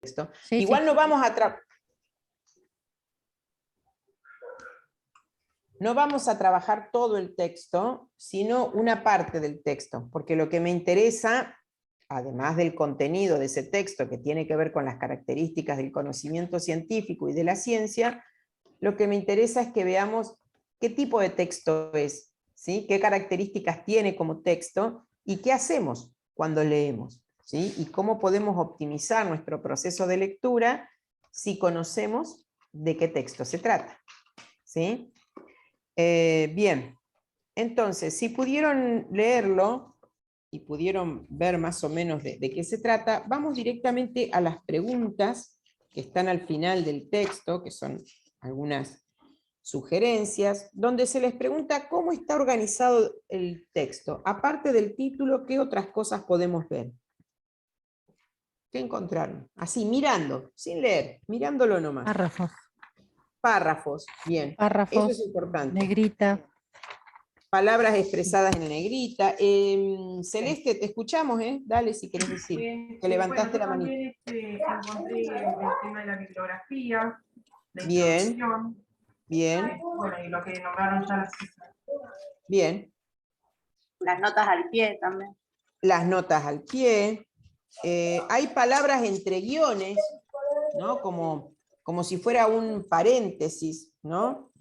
texto. Sí, Igual sí. no vamos a trabajar todo el texto, sino una parte del texto, porque lo que me interesa, además del contenido de ese texto que tiene que ver con las características del conocimiento científico y de la ciencia, lo que me interesa es que veamos qué tipo de texto es, ¿sí? Qué características tiene como texto y qué hacemos cuando leemos, ¿sí? Y cómo podemos optimizar nuestro proceso de lectura si conocemos de qué texto se trata, ¿sí? Bien, entonces, si pudieron leerlo y pudieron ver más o menos de qué se trata, vamos directamente a las preguntas que están al final del texto, que son algunas sugerencias, donde se les pregunta cómo está organizado el texto. Aparte del título, ¿qué otras cosas podemos ver? ¿Qué encontraron? Así, mirando, sin leer, mirándolo nomás. Párrafos. Párrafos, bien. Párrafos, Eso es importante. negrita. Palabras expresadas en negrita. Celeste, te escuchamos, ¿eh? Dale si querés decir. Que levantaste la manita. También encontré el tema de la bibliografía, la Bien, introducción. bien, Bueno, y lo que nombraron ya las cifras. bien. Las notas al pie también. Las notas al pie. Hay palabras entre guiones, ¿no? Como si fuera un paréntesis, ¿no?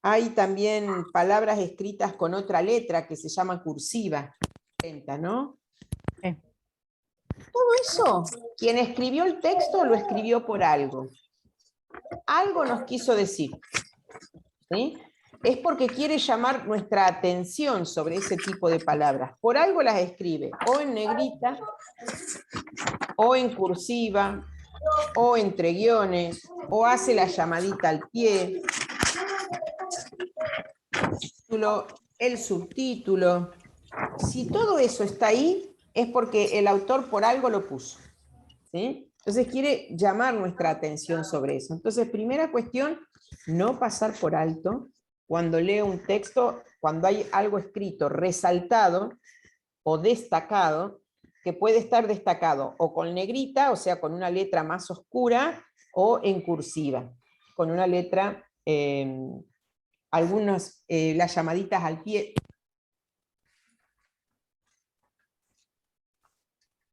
Hay también palabras escritas con otra letra que se llama cursiva, ¿no? Sí. Todo eso, quien escribió el texto lo escribió por algo. Algo nos quiso decir, ¿sí? Es porque quiere llamar nuestra atención sobre ese tipo de palabras. Por algo las escribe, o en negrita, o en cursiva, o entre guiones, o hace la llamadita al pie, el subtítulo. Si todo eso está ahí, es porque el autor por algo lo puso, ¿sí? Entonces quiere llamar nuestra atención sobre eso. Entonces, primera cuestión, no pasar por alto cuando leo un texto, cuando hay algo escrito, resaltado o destacado, que puede estar destacado o con negrita, o sea, con una letra más oscura, o en cursiva, con una letra, las llamaditas al pie.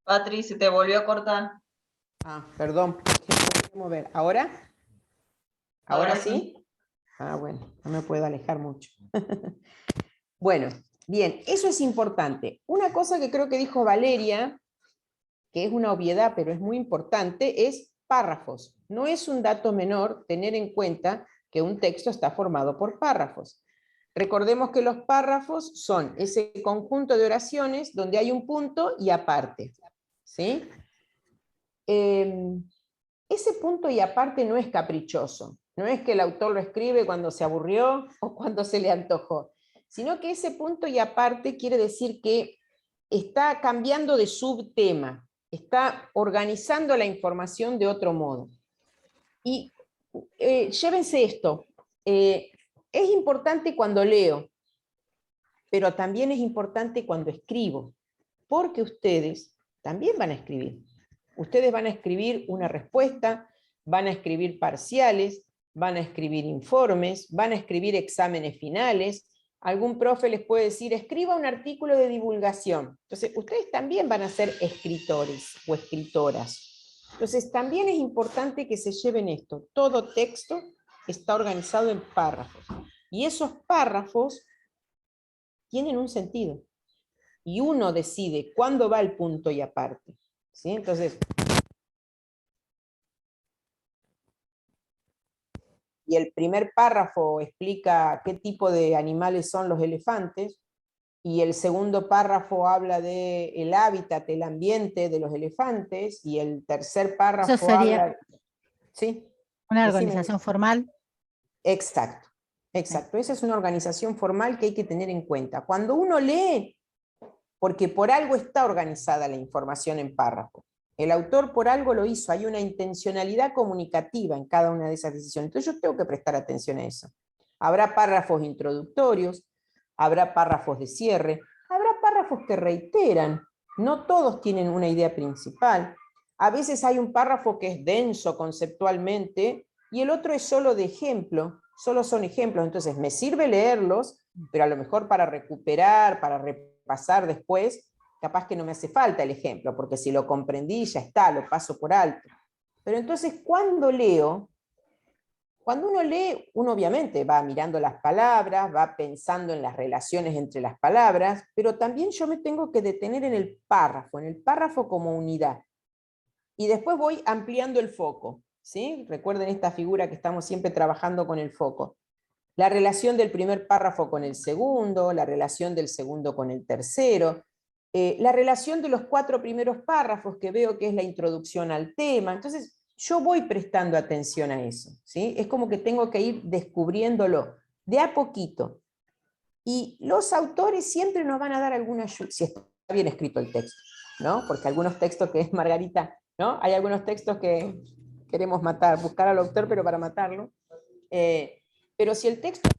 Patri, se te volvió a cortar. Ah, perdón. Mover. ¿Ahora? ¿Ahora sí? Ah, bueno, no me puedo alejar mucho. Bueno, bien, eso es importante. Una cosa que creo que dijo Valeria, que es una obviedad, pero es muy importante, es párrafos. No es un dato menor tener en cuenta que un texto está formado por párrafos. Recordemos que los párrafos son ese conjunto de oraciones donde hay un punto y aparte, ¿sí? Ese punto y aparte no es caprichoso, no es que el autor lo escribe cuando se aburrió o cuando se le antojó, sino que ese punto y aparte quiere decir que está cambiando de subtema, está organizando la información de otro modo. Y llévense esto, es importante cuando leo, pero también es importante cuando escribo, porque ustedes también van a escribir. Ustedes van a escribir una respuesta, van a escribir parciales, van a escribir informes, van a escribir exámenes finales. Algún profe les puede decir, escriba un artículo de divulgación. Entonces, ustedes también van a ser escritores o escritoras. Entonces, también es importante que se lleven esto. Todo texto está organizado en párrafos. Y esos párrafos tienen un sentido. Y uno decide cuándo va el punto y aparte, ¿sí? Entonces, y el primer párrafo explica qué tipo de animales son los elefantes, y el segundo párrafo habla del hábitat, el ambiente de los elefantes, y el tercer párrafo Eso sería habla... ¿Sí? una Decime. organización formal. Exacto, exacto. Esa es una organización formal que hay que tener en cuenta. Cuando uno lee, porque por algo está organizada la información en párrafos. El autor por algo lo hizo, hay una intencionalidad comunicativa en cada una de esas decisiones. Entonces yo tengo que prestar atención a eso. Habrá párrafos introductorios, habrá párrafos de cierre, habrá párrafos que reiteran, no todos tienen una idea principal, A veces hay un párrafo que es denso conceptualmente y el otro es solo de ejemplo, solo son ejemplos, entonces me sirve leerlos, pero a lo mejor para recuperar, para repasar después, capaz que no me hace falta el ejemplo, porque si lo comprendí ya está, lo paso por alto. Pero entonces cuando uno lee, uno obviamente va mirando las palabras, va pensando en las relaciones entre las palabras, pero también yo me tengo que detener en el párrafo como unidad. Y después voy ampliando el foco, ¿sí? Recuerden esta figura que estamos siempre trabajando con el foco. La relación del primer párrafo con el segundo, la relación del segundo con el tercero, la relación de los 4 primeros párrafos que veo que es la introducción al tema. Entonces, yo voy prestando atención a eso, ¿sí? Es como que tengo que ir descubriéndolo de a poquito. Y los autores siempre nos van a dar alguna ayuda, si está bien escrito el texto, ¿no? Porque algunos textos que es Margarita, ¿no? Hay algunos textos que queremos matar, buscar al autor, pero para matarlo. Pero si el texto...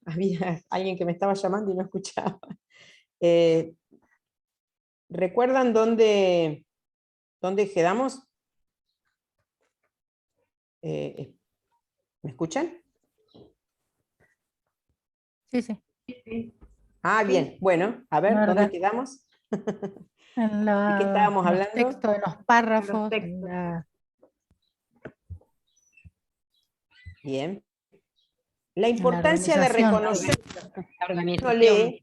Había alguien que me estaba llamando y no escuchaba. ¿Recuerdan dónde quedamos? ¿Me escuchan? Sí, sí. Ah, bien. Bueno, a ver, ¿dónde Marga, quedamos? en ¿De qué estábamos los hablando? textos, en los párrafos, en textos. Bien. La la importancia de organización. reconocer La uno organización. lee,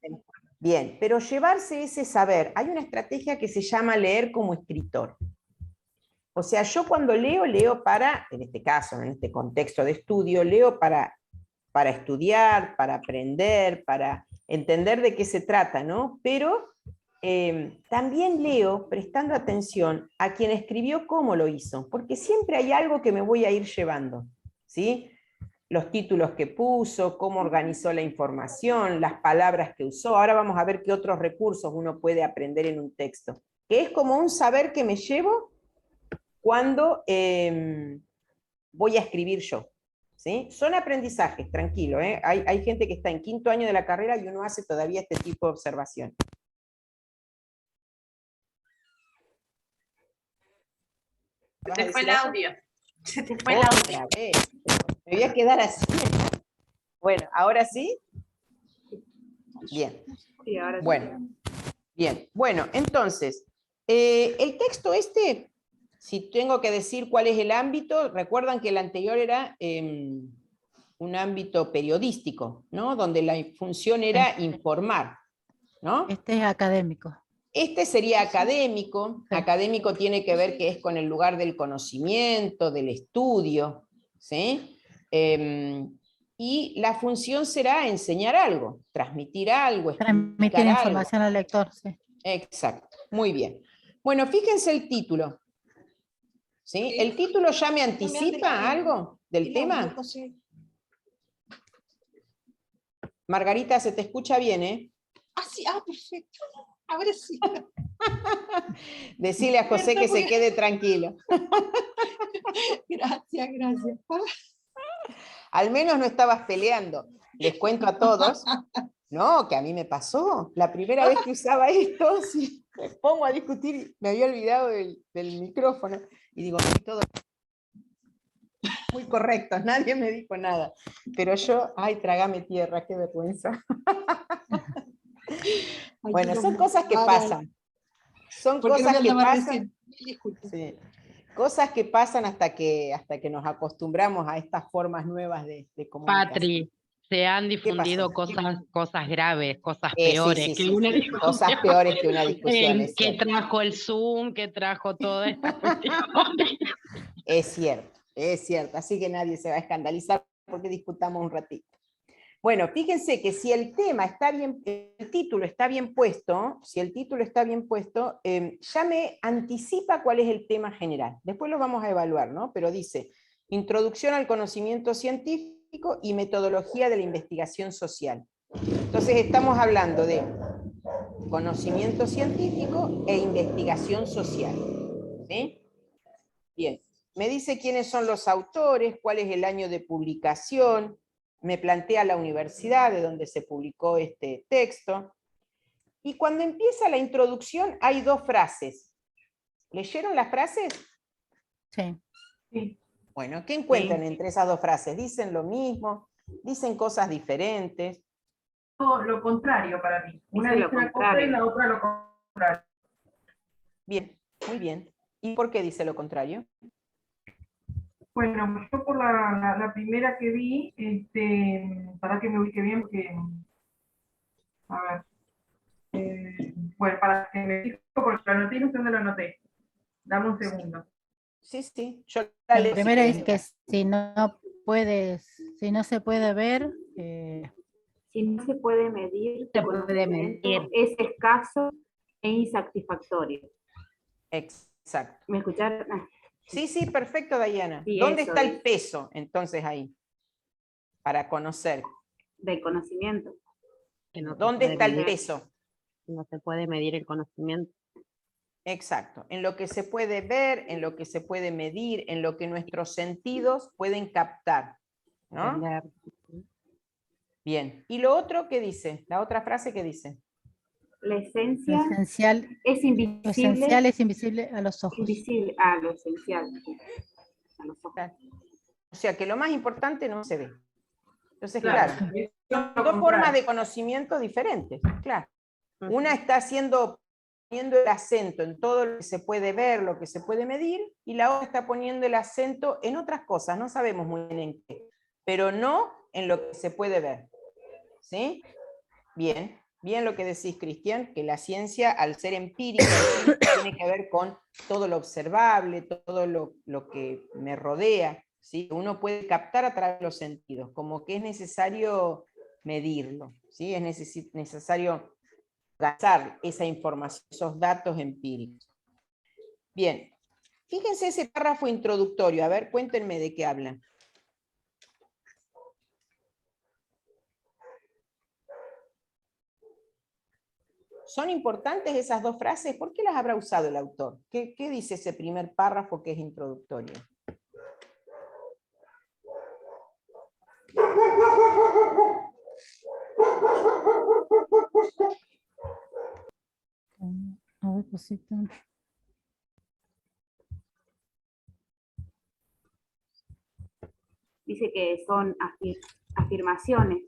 bien, pero llevarse ese saber, hay una estrategia que se llama leer como escritor. O sea, yo cuando leo para, en este caso, en este contexto de estudio, leo para estudiar, para aprender, para entender de qué se trata, ¿no? Pero también leo prestando atención a quien escribió cómo lo hizo, porque siempre hay algo que me voy a ir llevando, ¿sí? Los títulos que puso, cómo organizó la información, las palabras que usó. Ahora vamos a ver qué otros recursos uno puede aprender en un texto, que es como un saber que me llevo cuando voy a escribir yo. ¿Sí? Son aprendizajes, tranquilo. Hay gente que está en 5º año de la carrera y uno hace todavía este tipo de observación. Se te fue el audio. Se te fue el Otra audio. vez. Me voy a quedar así. Bueno, ¿ahora sí? Bien. Sí, ahora sí. Bueno, bien. Bueno, entonces, el texto este, si tengo que decir cuál es el ámbito, recuerdan que el anterior era un ámbito periodístico, ¿no? Donde la función era informar, ¿no? Este es académico. Este sería académico. Sí. Académico tiene que ver que es con el lugar del conocimiento, del estudio, ¿sí? Y la función será enseñar algo, transmitir algo, Transmitir explicar algo. información al lector, sí. Exacto, muy bien. Bueno, fíjense el título. ¿Sí? ¿El título ya me anticipa algo del tema? Margarita, se te escucha bien, ¿eh? Ah, sí, perfecto. Ahora sí. Decile a José que se quede tranquilo. Gracias, gracias. Al menos no estabas peleando. Les cuento a todos. No, que a mí me pasó. La primera vez que usaba esto, sí, me pongo a discutir, me había olvidado del micrófono. Y digo, todo muy correcto, nadie me dijo nada. Pero yo, ay, trágame tierra, qué vergüenza. Bueno, son cosas que pasan. Son cosas que pasan. Sí. Cosas que pasan hasta que nos acostumbramos a estas formas nuevas de comunicación. Patri, se han difundido cosas graves, cosas peores Sí, que una sí. discusión. Cosas peores que una discusión. Que trajo el Zoom, que trajo toda esta cuestión. Es cierto. Así que nadie se va a escandalizar porque discutamos un ratito. Bueno, fíjense que si el tema está bien, el título está bien puesto, ya me anticipa cuál es el tema general. Después lo vamos a evaluar, ¿no? Pero dice, introducción al conocimiento científico, científico y metodología de la investigación social. Entonces estamos hablando de conocimiento científico e investigación social. ¿Sí? Bien, me dice quiénes son los autores, cuál es el año de publicación, me plantea la universidad de donde se publicó este texto, y cuando empieza la introducción hay dos frases. ¿Leyeron las frases? Sí. Sí. Bueno, ¿qué encuentran entre esas dos frases? ¿Dicen lo mismo? ¿Dicen cosas diferentes? Todo lo contrario para mí. Una Dice lo dice una cosa y contrario. la otra lo contrario. Bien, muy bien. ¿Y por qué dice lo contrario? Bueno, yo por la primera que vi, para que me ubique bien, porque, a ver, bueno, para que me fijo, porque lo anoté y no sé dónde lo anoté. Dame un segundo. Sí, sí, yo la La leo si primera es quieren. que si no se puede ver, Si no se puede medir, Se tu puede conocimiento medir. es escaso e insatisfactorio. Exacto. ¿Me escucharon? Ah, Sí, sí, perfecto, Dayana. Sí, ¿Dónde eso está el es. peso, entonces, ahí? Para conocer. del conocimiento. Que no se ¿Dónde puede está el medir, peso? no se puede medir el conocimiento. Exacto. En lo que se puede ver, en lo que se puede medir, en lo que nuestros sentidos pueden captar. ¿No? Entender. Bien. ¿Y lo otro qué dice? La otra frase que dice. La lo esencia esencial, es lo invisible, esencial es invisible a los ojos. invisible a lo esencial. A los ojos. Claro. O sea que lo más importante no se ve. Entonces, Claro, claro, es son lo dos formas contrario. de conocimiento diferentes, claro. Una está poniendo el acento en todo lo que se puede ver, lo que se puede medir, y la otra está poniendo el acento en otras cosas, no sabemos muy bien en qué, pero no en lo que se puede ver. ¿Sí? Bien, bien lo que decís, Cristian, que la ciencia, al ser empírica, tiene que ver con todo lo observable, todo lo que me rodea, ¿sí? Uno puede captar a través de los sentidos, como que es necesario medirlo, ¿sí? Es necesario gastar esa información, esos datos empíricos. Bien, fíjense ese párrafo introductorio, a ver, cuéntenme de qué hablan. ¿Son importantes esas dos frases? ¿Por qué las habrá usado el autor? ¿Qué dice ese primer párrafo que es introductorio? A ver, cosita. Dice que son afirmaciones.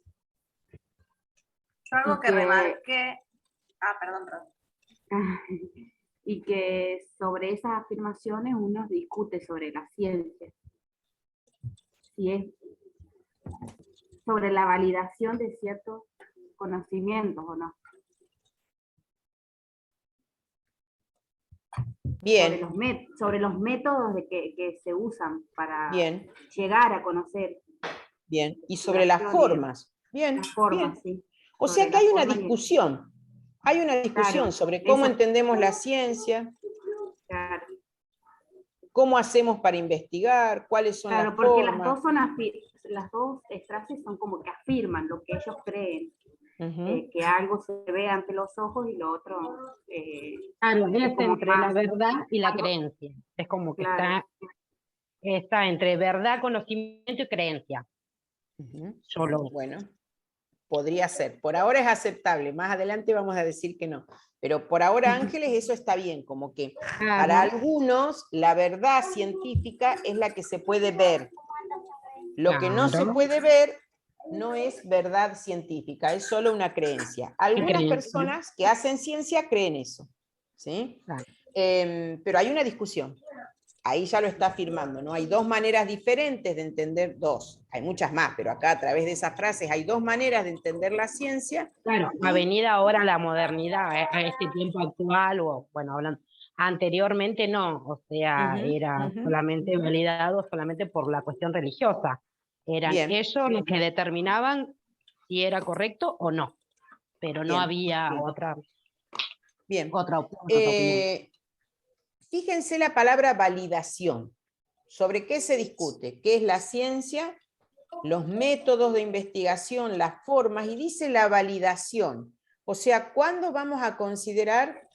Yo algo Y que que- remarqué. Perdón. y que sobre esas afirmaciones uno discute sobre la ciencia. Si es sobre la validación de ciertos conocimientos o no. Bien, Sobre los métodos que se usan para bien, llegar a conocer bien. Y sobre las formas. Bien, las formas, bien. sí. O Sobre sea que las hay una formas y el- discusión. Hay una discusión Claro, sobre cómo eso- entendemos la ciencia, Claro, cómo hacemos para investigar, cuáles son claro, las porque formas. las dos frases son como que afirman lo que ellos creen, Ujú. que algo se ve ante los ojos y lo otro Claro, es como entre la más- verdad y la algo- creencia. Es como que Claro. está entre verdad, conocimiento y creencia. Ujú. Solo. Bueno, podría ser. Por ahora es aceptable, más adelante vamos a decir que no. Pero por ahora, Ángeles, eso está bien, como que para algunos la verdad científica es la que se puede ver. Lo que no se Claro. puede ver no es verdad científica, es solo una creencia. Algunas creencia. personas que hacen ciencia creen eso, ¿sí? Claro. Pero hay una discusión. Ahí ya lo está afirmando, ¿no? Hay dos maneras diferentes de entender, hay muchas más, pero acá a través de esas frases hay dos maneras de entender la ciencia. Claro, avenida ahora la modernidad, a este tiempo actual, o bueno, hablando, anteriormente no, o sea, Ujú, era ujú. solamente validado solamente por la cuestión religiosa. Eran Bien. ellos los que determinaban si era correcto o no, pero no Bien, había bien. Bien. otra opinión. Fíjense la palabra validación. ¿Sobre qué se discute? ¿Qué es la ciencia los métodos de investigación, las formas, y dice la validación. O sea, ¿cuándo vamos a considerar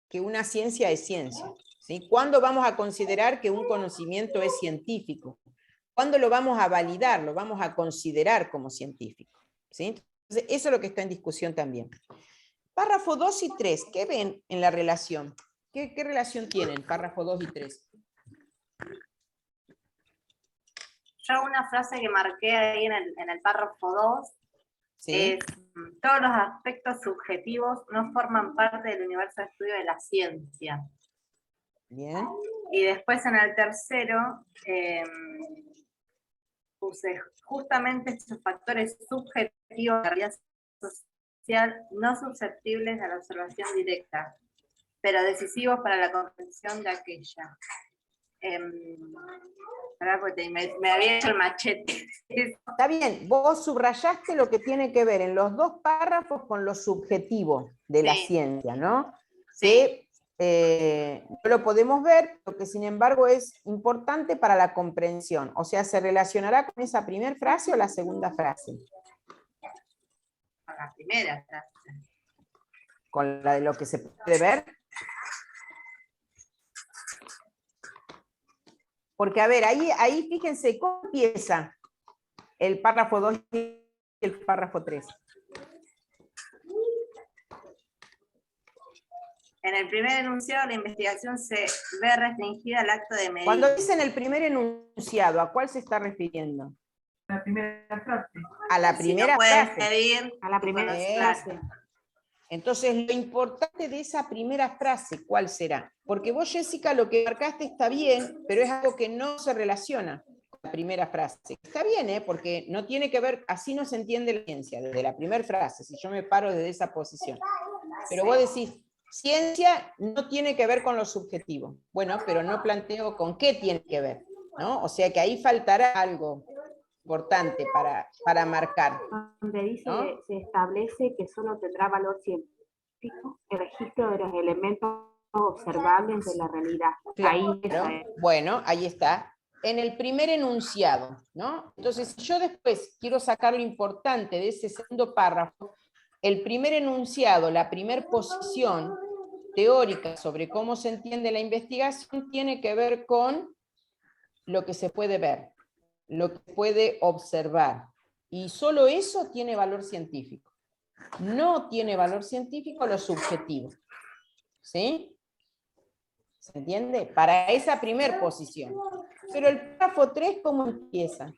que una ciencia es ciencia? ¿Sí? ¿Cuándo vamos a considerar que un conocimiento es científico? ¿Cuándo lo vamos a validar? Lo vamos a considerar como científico. ¿Sí? Entonces, eso es lo que está en discusión también. Párrafo 2 y 3, ¿qué ven en la relación? ¿Qué relación tienen párrafo 2 y 3? Yo una frase que marqué ahí en el párrafo 2 ¿Sí? es: todos los aspectos subjetivos no forman parte del universo de estudio de la ciencia. Bien. Y después en el tercero puse justamente estos factores subjetivos de la realidad social no susceptibles a la observación directa, pero decisivos para la comprensión de aquella. Me había hecho el machete. Está bien, vos subrayaste lo que tiene que ver en los dos párrafos con lo subjetivo de la Sí. ciencia, ¿no? Sí. Que no lo podemos ver, pero que sin embargo es importante para la comprensión. O sea, ¿se relacionará con esa primera frase o la segunda frase? La primera frase. ¿Con la de lo que se puede ver? Porque, a ver, ahí fíjense cómo empieza el párrafo 2 y el párrafo 3. En el primer enunciado, la investigación se ve restringida al acto de medir. Cuando dicen el primer enunciado, ¿a cuál se está refiriendo? La primera frase. A la Si primera no puedes frase. medir, A la primera frase. Entonces, lo importante de esa primera frase, ¿cuál será? Porque vos, Jessica, lo que marcaste está bien, pero es algo que no se relaciona con la primera frase. Está bien, porque no tiene que ver, así no se entiende la ciencia, desde la primera frase, si yo me paro desde esa posición. Pero vos decís, ciencia no tiene que ver con lo subjetivo. Bueno, pero no planteo con qué tiene que ver, ¿no? O sea que ahí faltará algo importante para marcar. Donde dice, ¿no? se establece que solo tendrá valor científico el registro de los elementos observables de la realidad. Claro, Ahí esa es. bueno, ahí está. En el primer enunciado, ¿no? Entonces, si yo después quiero sacar lo importante de ese segundo párrafo, el primer enunciado, la primera posición teórica sobre cómo se entiende la investigación tiene que ver con lo que se puede ver, lo que puede observar. Y solo eso tiene valor científico. No tiene valor científico lo subjetivo. ¿Sí? ¿Se entiende? Para esa primera posición. Pero el párrafo 3, ¿cómo empieza?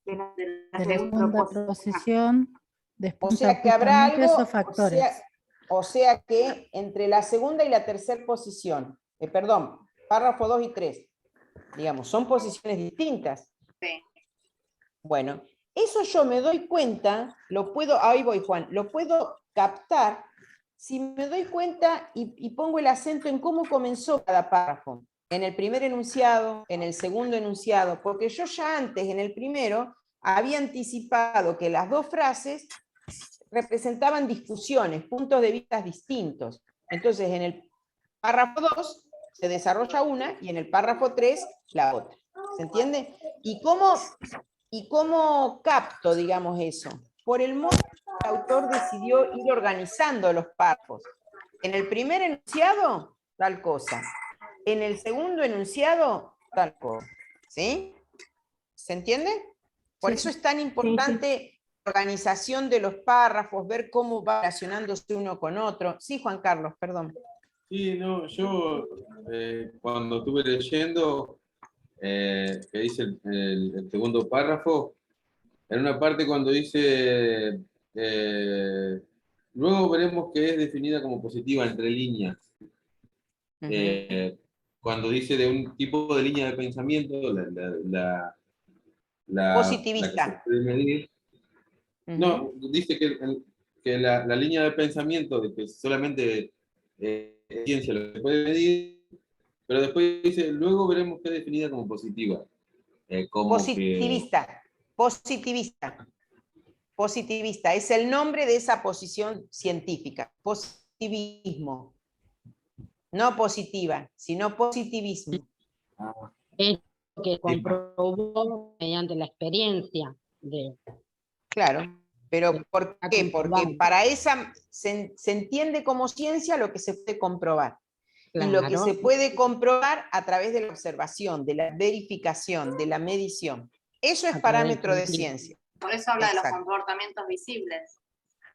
De la De la segunda segunda posición. posición, O despunta sea que habrá justamente algo, esos factores. o sea que entre la segunda y la tercera posición, perdón, párrafo 2 y 3, digamos, son posiciones distintas. Sí. Bueno, eso yo me doy cuenta, lo puedo, ahí voy Juan, lo puedo captar si me doy cuenta y pongo el acento en cómo comenzó cada párrafo. En el primer enunciado, en el segundo enunciado, porque yo ya antes, en el primero, había anticipado que las dos frases representaban discusiones, puntos de vista distintos. Entonces, en el párrafo 2 se desarrolla una y en el párrafo 3 la otra. ¿Se entiende? ¿Y cómo capto, digamos, eso? Por el modo que el autor decidió ir organizando los párrafos. En el primer enunciado, tal cosa. En el segundo enunciado, tal cosa. ¿Sí? ¿Se entiende? Por Sí, eso es tan importante la organización de los párrafos, ver cómo va relacionándose uno con otro. Sí, Juan Carlos, perdón. Sí, no, yo cuando estuve leyendo, que dice el segundo párrafo, en una parte cuando dice, luego veremos que es definida como positiva entre líneas. Cuando dice de un tipo de línea de pensamiento, la Positivista. que se puede medir. No, dice que la línea de pensamiento de que solamente ciencia lo que puede medir, pero después dice, luego veremos que es definida como positiva. Positivista. Positivista. Positivista. Es el nombre de esa posición científica. Positivismo. No positiva, sino positivismo. que comprobó mediante la experiencia de Claro, pero ¿por está qué? Porque comprobado. para esa se entiende como ciencia lo que se puede comprobar. Y lo que Claro. se puede comprobar a través de la observación, de la verificación, de la medición. Eso es A través parámetro del de tiempo. ciencia. Por eso habla de los Exacto. comportamientos visibles.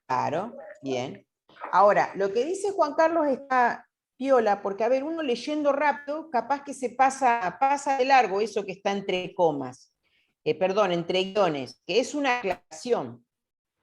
Claro, bien. Ahora, lo que dice Juan Carlos está piola, porque a ver, uno leyendo rápido, capaz que se pasa de largo eso que está entre comas, perdón, entre guiones, que es una aclaración.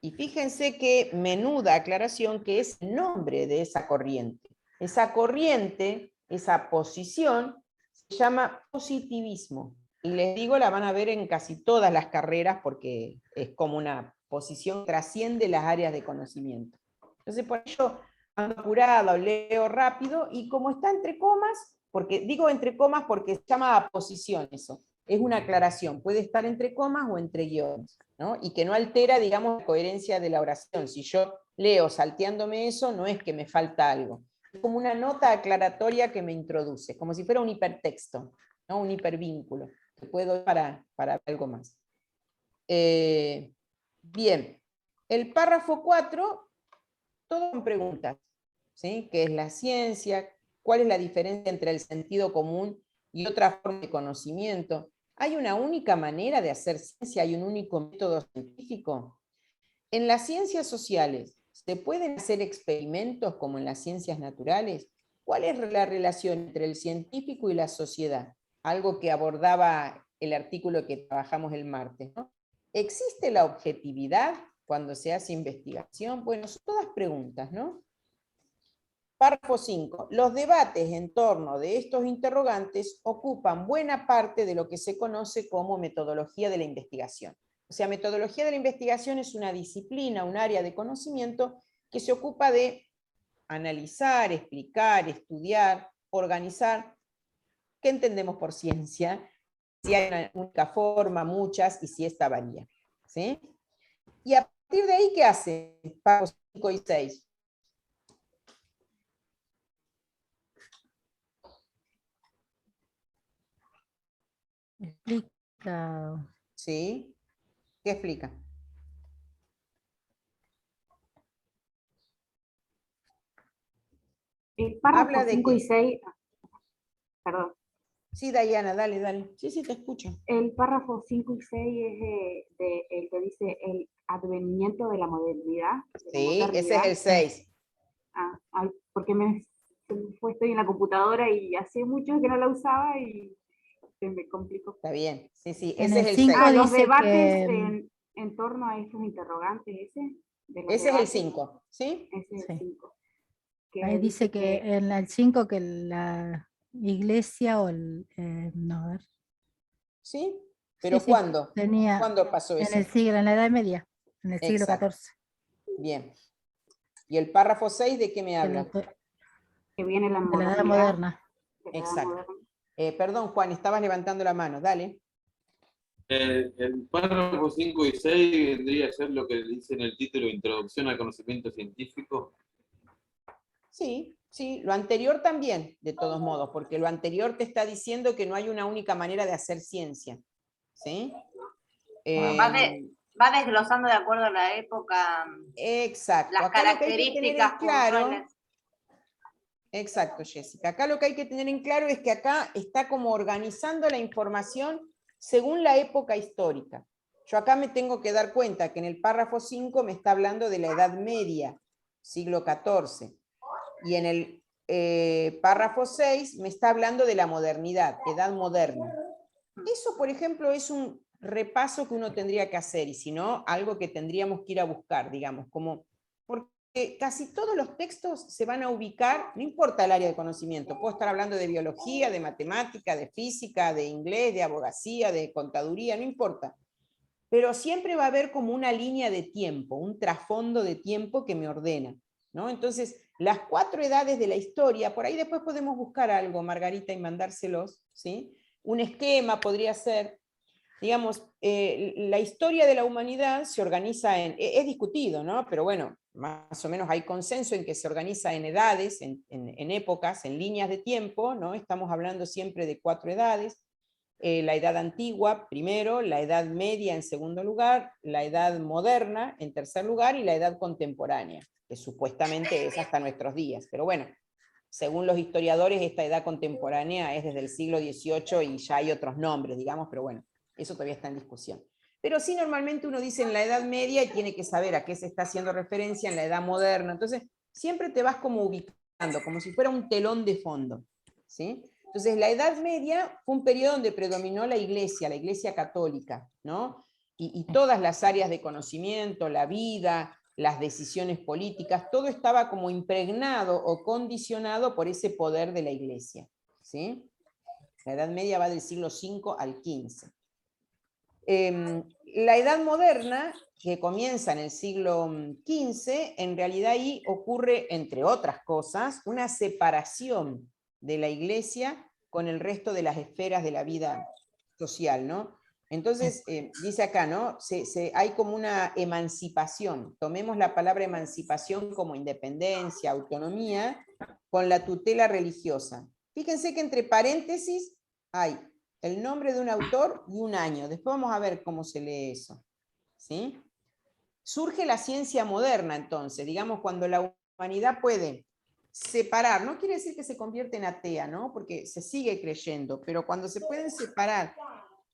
Y fíjense qué menuda aclaración que es el nombre de esa corriente. Esa corriente, esa posición, se llama positivismo. Y les digo, la van a ver en casi todas las carreras porque es como una posición que trasciende las áreas de conocimiento. Entonces, por ello, ando apurada, leo rápido, y como está entre comas, porque digo entre comas porque se llama aposición eso, es una aclaración, puede estar entre comas o entre guiones, ¿no? Y que no altera, digamos, la coherencia de la oración. Si yo leo salteándome eso, no es que me falta algo. Es como una nota aclaratoria que me introduce, como si fuera un hipertexto, ¿no? Un hipervínculo, que puedo ir para algo más. Bien, el párrafo 4, todo son preguntas, ¿sí? ¿Qué es la ciencia? ¿Cuál es la diferencia entre el sentido común y otra forma de conocimiento? ¿Hay una única manera de hacer ciencia? ¿Hay un único método científico? En las ciencias sociales, ¿se pueden hacer experimentos como en las ciencias naturales? ¿Cuál es la relación entre el científico y la sociedad? Algo que abordaba el artículo que trabajamos el martes, ¿no? ¿Existe la objetividad cuando se hace investigación? Bueno, son todas preguntas, ¿no? Párrafo 5. Los debates en torno de estos interrogantes ocupan buena parte de lo que se conoce como metodología de la investigación. O sea, metodología de la investigación es una disciplina, un área de conocimiento que se ocupa de analizar, explicar, estudiar, organizar. ¿Qué entendemos por ciencia? Si hay una única forma, muchas, y si esta varía, ¿sí? Y a partir de ahí, ¿qué hace? Párrafos 5 y 6. Explica. ¿Sí? ¿Qué explica? El párrafo Habla de 5 y qué. 6, perdón, Sí, Dayana, dale, dale. Sí, sí, te escucho. el párrafo 5 y 6 es el que dice el advenimiento de la modernidad. Sí, ese es el 6. Ay, porque estoy en la computadora y hace mucho que no la usaba y se me complicó. Está bien. Sí, sí, En ese el es el 5 6. Los dice debates que en torno a estos interrogantes, de los Ese es el debates, 5, ¿sí? ese es el sí. 5. Que Ahí dice que en el 5 que la iglesia o el no, a ver. ¿Sí? Sí, ¿Pero sí, cuándo? tenía ¿Cuándo pasó en el eso? siglo, en la Edad Media, en el siglo Exacto. XIV. Bien. ¿Y el párrafo 6 de qué me habla? que viene la De la Edad modernidad. Moderna. De la edad Exacto. moderna. Perdón, Juan, estabas levantando la mano. Dale. El párrafo 5 y 6 vendría a ser lo que dice en el título, Introducción al conocimiento científico. Sí, sí, lo anterior también, de todos modos, porque lo anterior te está diciendo que no hay una única manera de hacer ciencia. ¿Sí? Va desglosando de acuerdo a la época Exacto. las Acá lo que hay que tener en características claro, puntuales. exacto, Jessica. Acá lo que hay que tener en claro es que acá está como organizando la información según la época histórica. Yo acá me tengo que dar cuenta que en el párrafo 5 me está hablando de la Edad Media, siglo XIV. Y en el párrafo 6 me está hablando de la modernidad, edad moderna. Eso, por ejemplo, es un repaso que uno tendría que hacer, y si no, algo que tendríamos que ir a buscar, digamos, como, porque casi todos los textos se van a ubicar, no importa el área de conocimiento, puedo estar hablando de biología, de matemática, de física, de inglés, de abogacía, de contaduría, no importa. Pero siempre va a haber como una línea de tiempo, un trasfondo de tiempo que me ordena, ¿no? Entonces, las 4 edades de la historia, por ahí después podemos buscar algo, Margarita, y mandárselos, ¿sí? Un esquema podría ser, digamos, la historia de la humanidad se organiza es discutido, ¿no? Pero bueno, más o menos hay consenso en que se organiza en edades, en épocas, en líneas de tiempo, ¿no? Estamos hablando siempre de 4 edades. la edad antigua primero, la edad media en segundo lugar, la edad moderna en tercer lugar y la edad contemporánea, que supuestamente es hasta nuestros días. Pero bueno, según los historiadores, esta edad contemporánea es desde el siglo XVIII y ya hay otros nombres, digamos, pero bueno, eso todavía está en discusión. Pero sí, normalmente uno dice en la edad media y tiene que saber a qué se está haciendo referencia en la edad moderna. Entonces, siempre te vas como ubicando, como si fuera un telón de fondo, ¿sí? Entonces, la Edad Media fue un periodo donde predominó la Iglesia católica, ¿no? Y todas las áreas de conocimiento, la vida, las decisiones políticas, todo estaba como impregnado o condicionado por ese poder de la Iglesia, ¿sí? La Edad Media va del siglo V al XV. La Edad Moderna, que comienza en el siglo XV, en realidad ahí ocurre, entre otras cosas, una separación de la Iglesia con el resto de las esferas de la vida social, ¿no? Entonces, dice acá, ¿no? Hay como una emancipación. Tomemos la palabra emancipación como independencia, autonomía, con la tutela religiosa. Fíjense que entre paréntesis hay el nombre de un autor y un año. Después vamos a ver cómo se lee eso, ¿sí? Surge la ciencia moderna, entonces, digamos, cuando la humanidad puede separar, no quiere decir que se convierte en atea, ¿no? Porque se sigue creyendo, pero cuando se pueden separar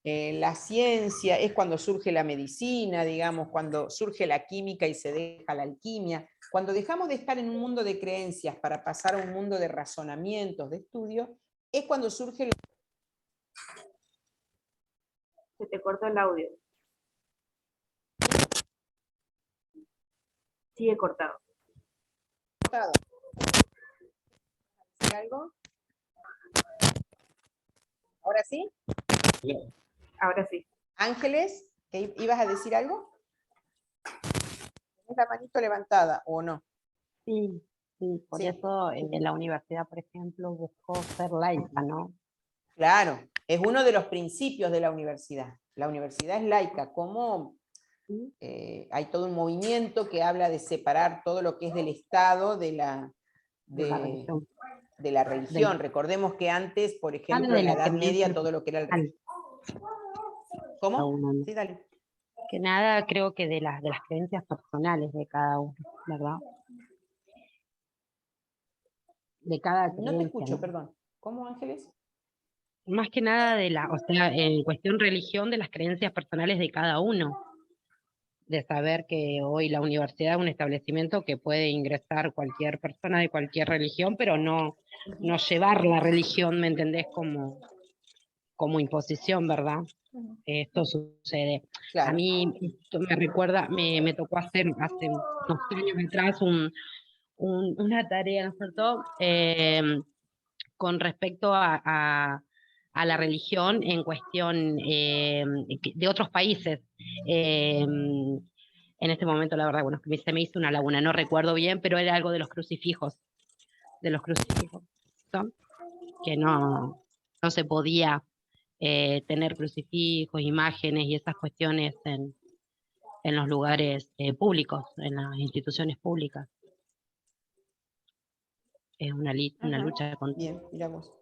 la ciencia, es cuando surge la medicina, digamos, cuando surge la química y se deja la alquimia, cuando dejamos de estar en un mundo de creencias para pasar a un mundo de razonamientos, de estudio, es cuando surge... Se te cortó el audio. Sigue cortado. ¿Decir algo? ¿Ahora sí? Ahora sí. Ángeles, ¿ibas a decir algo? ¿Tienes la manito levantada o no? Sí, sí, por Sí. eso la universidad, por ejemplo, buscó ser laica, ¿no? Claro, es uno de los principios de la universidad. La universidad es laica, como hay todo un movimiento que habla de separar todo lo que es del Estado de la religión. Recordemos que antes, por ejemplo, en la Edad Media, todo lo que era el... ¿Cómo? Sí, dale. Que nada, creo que de las creencias personales de cada uno, ¿verdad? De cada creencia. No te escucho, ¿no? perdón. ¿Cómo, Ángeles? Más que nada o sea, en cuestión religión, de las creencias personales de cada uno. De saber que hoy la universidad es un establecimiento que puede ingresar cualquier persona de cualquier religión, pero no llevar la religión, ¿me entendés? Como imposición, ¿verdad? Esto sucede. Claro. A mí esto me recuerda, me tocó hacer hace unos años atrás una tarea, ¿no es cierto? Con respecto a la religión en cuestión de otros países. En este momento, la verdad, bueno, se me hizo una laguna, no recuerdo bien, pero era algo de los crucifijos, ¿no? Que no se podía tener crucifijos, imágenes y esas cuestiones en los lugares públicos, en las instituciones públicas. Es una lucha contra. Bien, mira vos.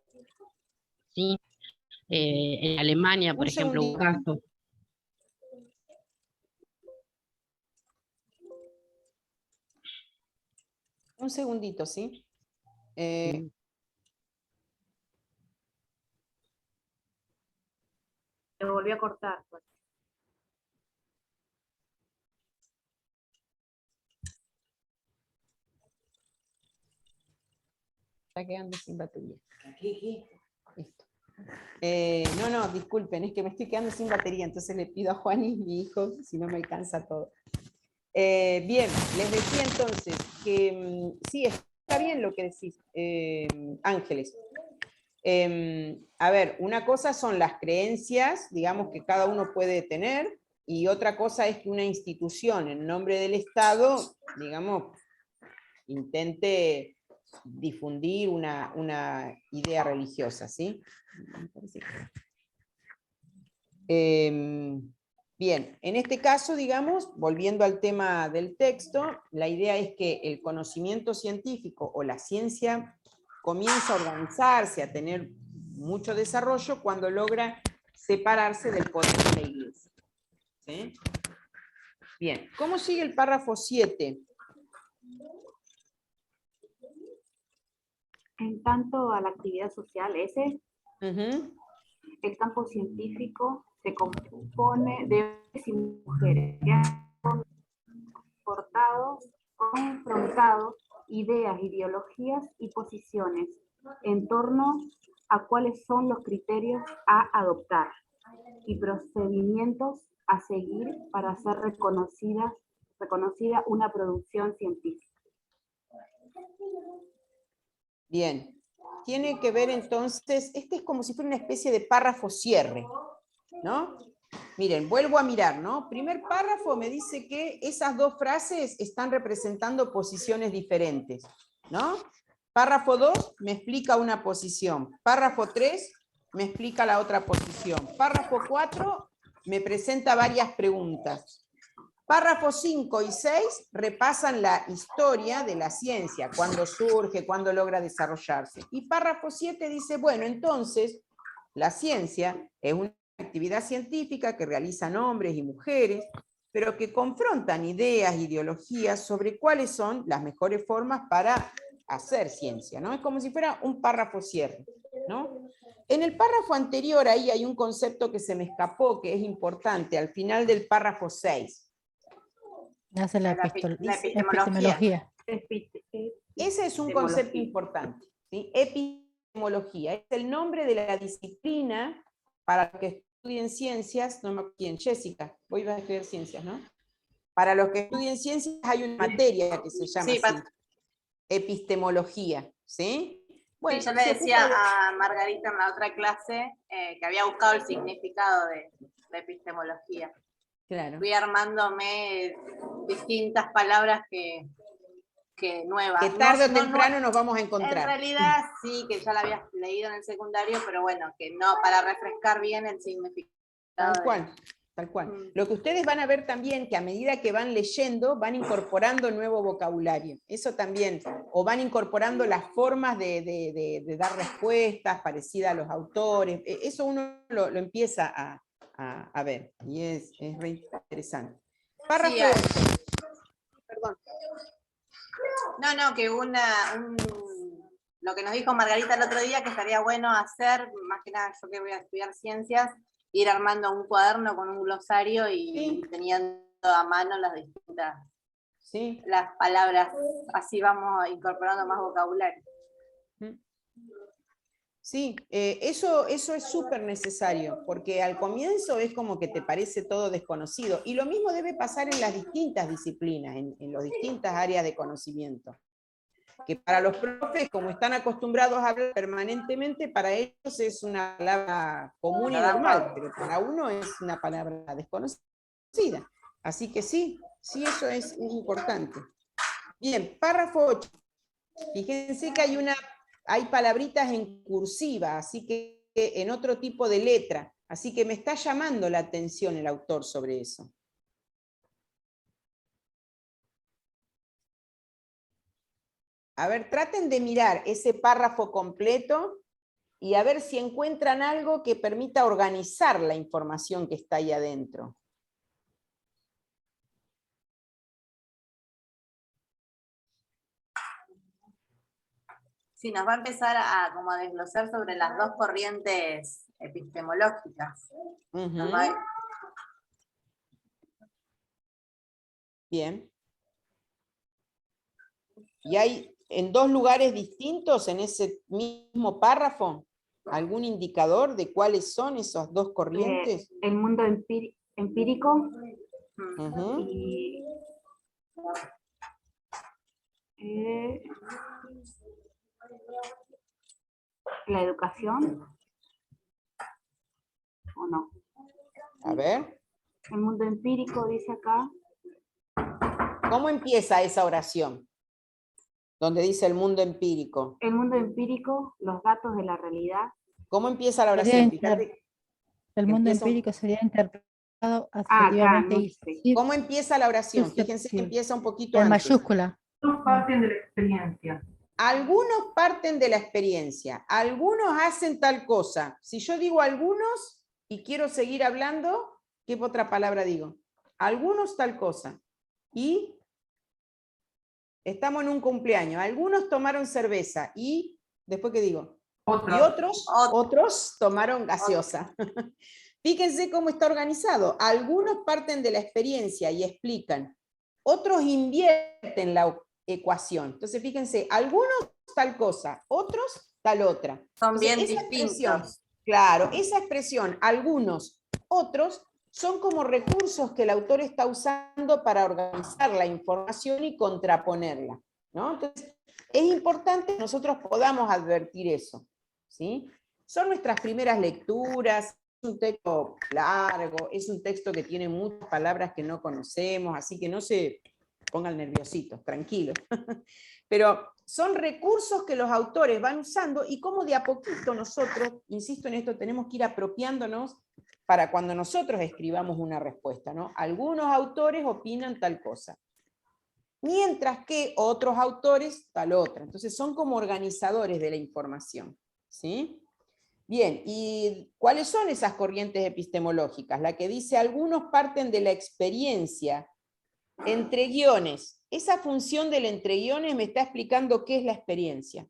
Sí. En Alemania, por ejemplo, un caso. Un segundito, ¿sí? Se volvió a cortar. Pues. Está quedando sin batería. Listo. No, disculpen, es que me estoy quedando sin batería, entonces le pido a Juan y mi hijo, si no me alcanza todo. Bien, les decía entonces que sí, está bien lo que decís, Ángeles. A ver, una cosa son las creencias, digamos, que cada uno puede tener, y otra cosa es que una institución en nombre del Estado, digamos, intente difundir una idea religiosa, ¿sí? Bien, en este caso, digamos, volviendo al tema del texto, la idea es que el conocimiento científico o la ciencia comienza a organizarse, a tener mucho desarrollo cuando logra separarse del poder de la Iglesia. ¿Sí? Bien, ¿cómo sigue el párrafo 7? En tanto a la actividad social, ese, Ujú. el campo científico se compone de hombres y mujeres que han confrontado ideas, ideologías y posiciones en torno a cuáles son los criterios a adoptar y procedimientos a seguir para hacer reconocida una producción científica. Bien, tiene que ver entonces, este es como si fuera una especie de párrafo cierre, ¿no? Miren, vuelvo a mirar, ¿no? Primer párrafo me dice que esas dos frases están representando posiciones diferentes, ¿no? Párrafo 2 me explica una posición. Párrafo 3 me explica la otra posición. Párrafo 4 me presenta varias preguntas. Párrafos 5 y 6 repasan la historia de la ciencia, cuándo surge, cuándo logra desarrollarse. Y párrafo 7 dice, bueno, entonces, la ciencia es una actividad científica que realizan hombres y mujeres, pero que confrontan ideas, ideologías sobre cuáles son las mejores formas para hacer ciencia, ¿no? Es como si fuera un párrafo cierre, ¿no? En el párrafo anterior ahí hay un concepto que se me escapó, que es importante, al final del párrafo 6. Hace la La epistemología. Ese es un concepto importante, ¿sí? Epistemología es el nombre de la disciplina para los que estudien ciencias, no me acuerdo quién, Jessica, voy a estudiar ciencias, ¿no? Para los que estudien ciencias hay una materia que se llama así, epistemología, ¿sí? Bueno, sí, yo le decía a Margarita en la otra clase que había buscado el significado de epistemología. Claro. Fui armándome distintas palabras que nuevas. Que tarde o temprano nos vamos a encontrar. En realidad sí, que ya la habías leído en el secundario, pero bueno, que no, para refrescar bien el significado. Tal cual, tal cual. Lo que ustedes van a ver también, que a medida que van leyendo, van incorporando nuevo vocabulario. Eso también, o van incorporando las formas de dar respuestas parecidas a los autores. Eso uno lo empieza a ver, y es re interesante. Párrafo. Sí, perdón. No, que lo que nos dijo Margarita el otro día, que estaría bueno hacer, más que nada yo que voy a estudiar ciencias, ir armando un cuaderno con un glosario y teniendo a mano las distintas las palabras, así vamos incorporando más vocabulario. Sí, eso es súper necesario, porque al comienzo es como que te parece todo desconocido, y lo mismo debe pasar en las distintas disciplinas, en las distintas áreas de conocimiento. Que para los profes, como están acostumbrados a hablar permanentemente, para ellos es una palabra común y normal, pero para uno es una palabra desconocida. Así que sí, eso es importante. Bien, párrafo 8. Fíjense que hay palabritas en cursiva, así que en otro tipo de letra, así que me está llamando la atención el autor sobre eso. A ver, traten de mirar ese párrafo completo y a ver si encuentran algo que permita organizar la información que está ahí adentro. Sí, nos va a empezar como a desglosar sobre las dos corrientes epistemológicas. Bien. ¿Y hay en dos lugares distintos en ese mismo párrafo algún indicador de cuáles son esas dos corrientes? El mundo empírico y la educación, ¿o no? A ver. El mundo empírico dice acá. ¿Cómo empieza esa oración? Donde dice el mundo empírico. El mundo empírico, los datos de la realidad. ¿Cómo empieza la oración? El mundo empírico sería interpretado adjetivamente. ¿Cómo empieza la oración? Fíjense que empieza un poquito en antes. mayúscula. Algunos parten de la experiencia. Algunos parten de la experiencia. Algunos hacen tal cosa. Si yo digo algunos, y quiero seguir hablando, ¿qué otra palabra digo? Algunos tal cosa. Y estamos en un cumpleaños. Algunos tomaron cerveza. Y después, ¿qué digo? Y otros tomaron gaseosa. Fíjense cómo está organizado. Algunos parten de la experiencia y explican. Otros invierten la ecuación. Entonces, fíjense, algunos tal cosa, otros tal otra. Son Entonces, bien esa expresión, distintos. claro, esa expresión, algunos, otros, son como recursos que el autor está usando para organizar la información y contraponerla, ¿no? Entonces, es importante que nosotros podamos advertir eso, ¿sí? Son nuestras primeras lecturas, es un texto largo, es un texto que tiene muchas palabras que no conocemos, así que no se pongan nerviositos, tranquilos. Pero son recursos que los autores van usando y como de a poquito nosotros, insisto en esto, tenemos que ir apropiándonos para cuando nosotros escribamos una respuesta, ¿no? Algunos autores opinan tal cosa, mientras que otros autores tal otra. Entonces son como organizadores de la información, ¿sí? Bien, ¿y cuáles son esas corrientes epistemológicas? La que dice, algunos parten de la experiencia entre guiones. Esa función del entre guiones me está explicando qué es la experiencia.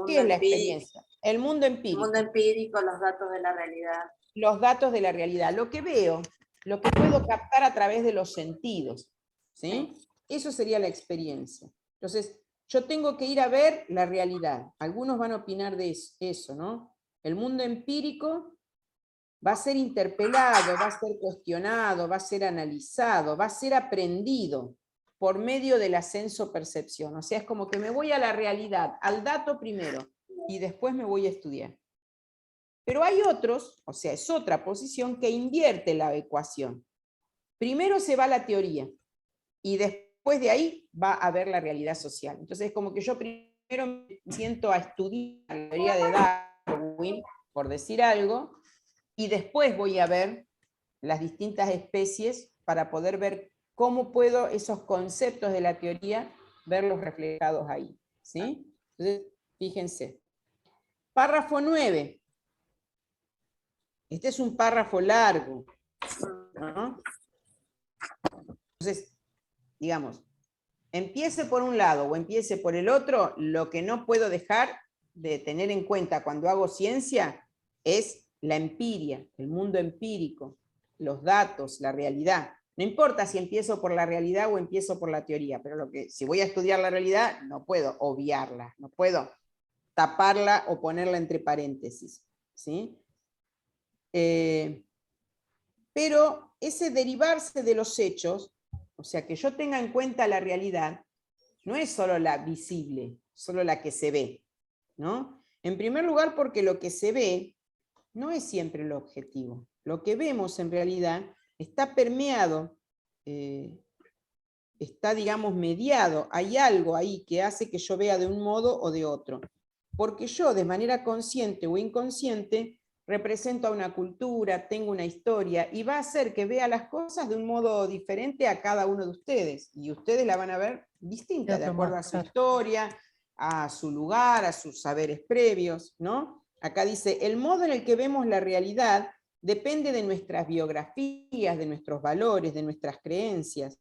¿Qué es la experiencia? El mundo empírico. El mundo empírico, los datos de la realidad. Los datos de la realidad. Lo que veo, lo que puedo captar a través de los sentidos. ¿Sí? Eso sería la experiencia. Entonces, yo tengo que ir a ver la realidad. Algunos van a opinar de eso, ¿no? El mundo empírico va a ser interpelado, va a ser cuestionado, va a ser analizado, va a ser aprendido por medio del ascenso-percepción. O sea, es como que me voy a la realidad, al dato primero, y después me voy a estudiar. Pero hay otros, o sea, es otra posición que invierte la ecuación. Primero se va a la teoría, y después de ahí va a ver la realidad social. Entonces es como que yo primero me siento a estudiar la teoría de Darwin, por decir algo, y después voy a ver las distintas especies para poder ver cómo puedo esos conceptos de la teoría verlos reflejados ahí, ¿sí? Entonces, fíjense. Párrafo 9. Este es un párrafo largo, ¿no? Entonces, digamos, empiece por un lado o empiece por el otro, lo que no puedo dejar de tener en cuenta cuando hago ciencia es la empiria, el mundo empírico, los datos, la realidad. No importa si empiezo por la realidad o empiezo por la teoría, pero si voy a estudiar la realidad, no puedo obviarla, no puedo taparla o ponerla entre paréntesis, ¿sí? Pero ese derivarse de los hechos, o sea, que yo tenga en cuenta la realidad, no es solo la visible, solo la que se ve, ¿no? En primer lugar, porque lo que se ve no es siempre lo objetivo. Lo que vemos en realidad está permeado, está, digamos, mediado. Hay algo ahí que hace que yo vea de un modo o de otro. Porque yo, de manera consciente o inconsciente, represento a una cultura, tengo una historia, y va a hacer que vea las cosas de un modo diferente a cada uno de ustedes. Y ustedes la van a ver distinta, de acuerdo a su historia, a su lugar, a sus saberes previos, ¿no? Acá dice, el modo en el que vemos la realidad depende de nuestras biografías, de nuestros valores, de nuestras creencias.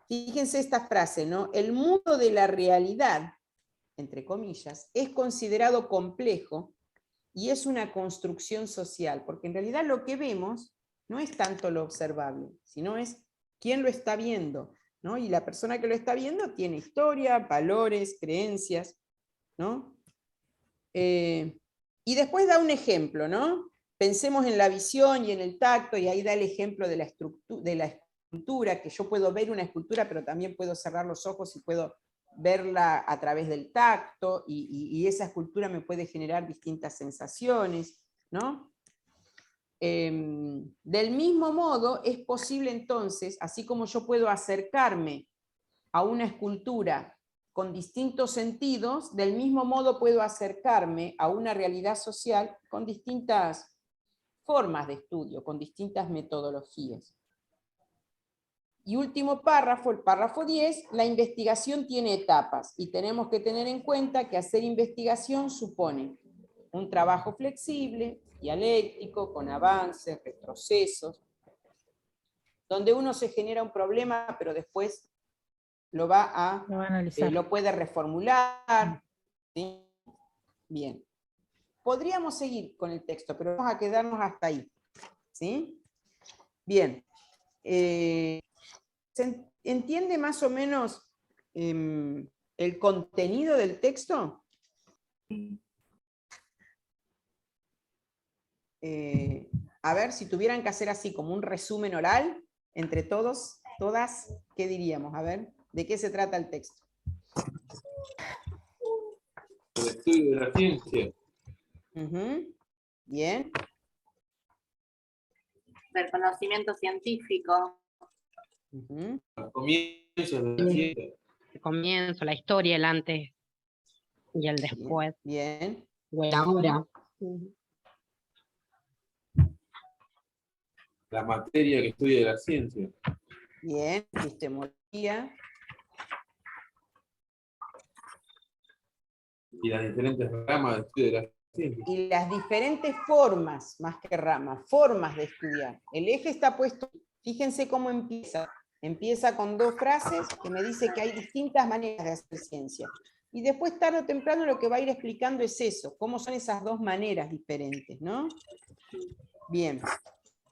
Fíjense esta frase, ¿no? El mundo de la realidad, entre comillas, es considerado complejo y es una construcción social, porque en realidad lo que vemos no es tanto lo observable, sino es quién lo está viendo, ¿no? Y la persona que lo está viendo tiene historia, valores, creencias, ¿no? Y después da un ejemplo, ¿no? Pensemos en la visión y en el tacto, y ahí da el ejemplo de la escultura, que yo puedo ver una escultura, pero también puedo cerrar los ojos y puedo verla a través del tacto, y esa escultura me puede generar distintas sensaciones, ¿no? Del mismo modo, es posible entonces, así como yo puedo acercarme a una escultura con distintos sentidos, del mismo modo puedo acercarme a una realidad social con distintas formas de estudio, con distintas metodologías. Y último párrafo, el párrafo 10, la investigación tiene etapas, y tenemos que tener en cuenta que hacer investigación supone un trabajo flexible, dialéctico, con avances, retrocesos, donde uno se genera un problema, pero después lo va a, Lo va a analizar. lo puede reformular. ¿Sí? Bien. Podríamos seguir con el texto, pero vamos a quedarnos hasta ahí. ¿Sí? Bien. ¿Se entiende más o menos el contenido del texto? A ver, si tuvieran que hacer así como un resumen oral, entre todos, todas, ¿qué diríamos? A ver, ¿de qué se trata el texto? El estudio de la ciencia. Ujú. Bien. Del conocimiento científico. Ujú. Los comienzos de la ciencia. El comienzo, la historia, el antes y el después, Bien. o el ahora. La materia que estudia la ciencia. Bien. Epistemología. Y las diferentes ramas de estudio de la ciencia. Y las diferentes formas, más que ramas, formas de estudiar. El eje está puesto, fíjense cómo empieza. Empieza con dos frases que me dice que hay distintas maneras de hacer ciencia. Y después, tarde o temprano, lo que va a ir explicando es eso, cómo son esas dos maneras diferentes, ¿no? Bien.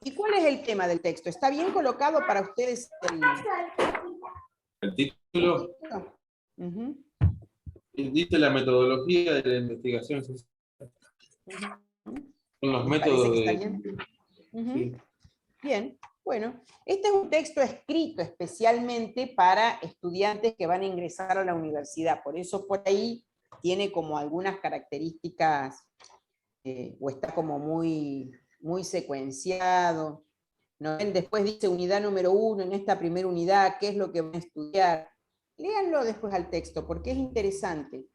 ¿Y cuál es el tema del texto? ¿Está bien colocado para ustedes El título Ujú. dice la metodología de la investigación social. Son los ¿Les parece métodos que está de... bien? Ujú. Sí. Bien, bueno, este es un texto escrito especialmente para estudiantes que van a ingresar a la universidad, por eso por ahí tiene como algunas características, o está como muy secuenciado, ¿no? Después dice unidad número 1, en esta primera unidad, ¿qué es lo que van a estudiar? Léanlo después al texto, porque es interesante.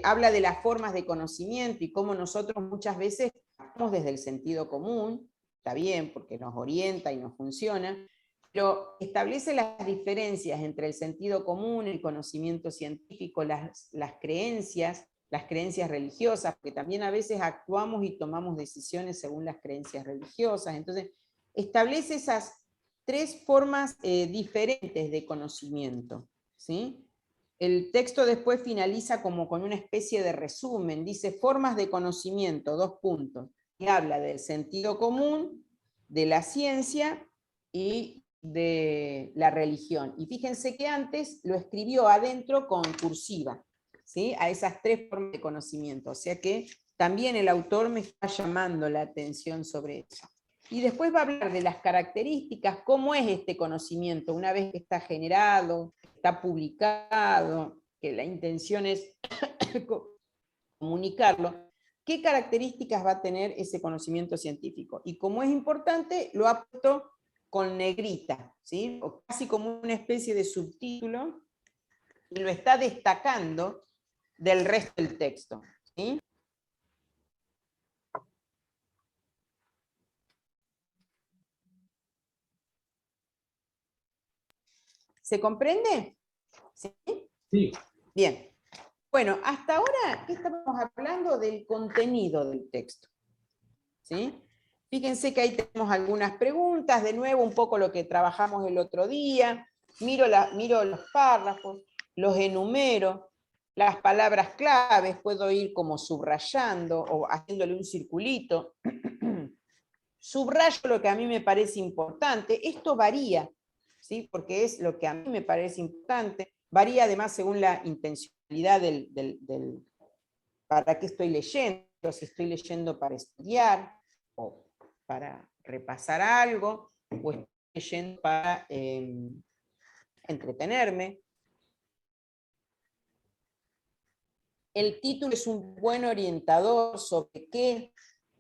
Habla de las formas de conocimiento y cómo nosotros muchas veces actuamos desde el sentido común, está bien, porque nos orienta y nos funciona, pero establece las diferencias entre el sentido común, el conocimiento científico, las creencias religiosas, porque también a veces actuamos y tomamos decisiones según las creencias religiosas. Entonces, establece esas tres formas diferentes de conocimiento, ¿sí? El texto después finaliza como con una especie de resumen, dice formas de conocimiento, 2 puntos, y habla del sentido común, de la ciencia y de la religión. Y fíjense que antes lo escribió adentro con cursiva, ¿sí? A esas tres formas de conocimiento, o sea que también el autor me está llamando la atención sobre eso. Y después va a hablar de las características, cómo es este conocimiento, una vez que está generado, está publicado, que la intención es comunicarlo, qué características va a tener ese conocimiento científico. Y como es importante, lo ha puesto con negrita, ¿sí? O casi como una especie de subtítulo, y lo está destacando del resto del texto, ¿sí? ¿Se comprende? ¿Sí? Sí. Bien. Bueno, hasta ahora estábamos hablando del contenido del texto, ¿sí? Fíjense que ahí tenemos algunas preguntas, de nuevo un poco lo que trabajamos el otro día, miro los párrafos, los enumero, las palabras claves, puedo ir como subrayando o haciéndole un circulito, subrayo lo que a mí me parece importante, esto varía, ¿sí? Porque es lo que a mí me parece importante, varía además según la intencionalidad del para qué estoy leyendo, si estoy leyendo para estudiar, o para repasar algo, o estoy leyendo para entretenerme. El título es un buen orientador sobre qué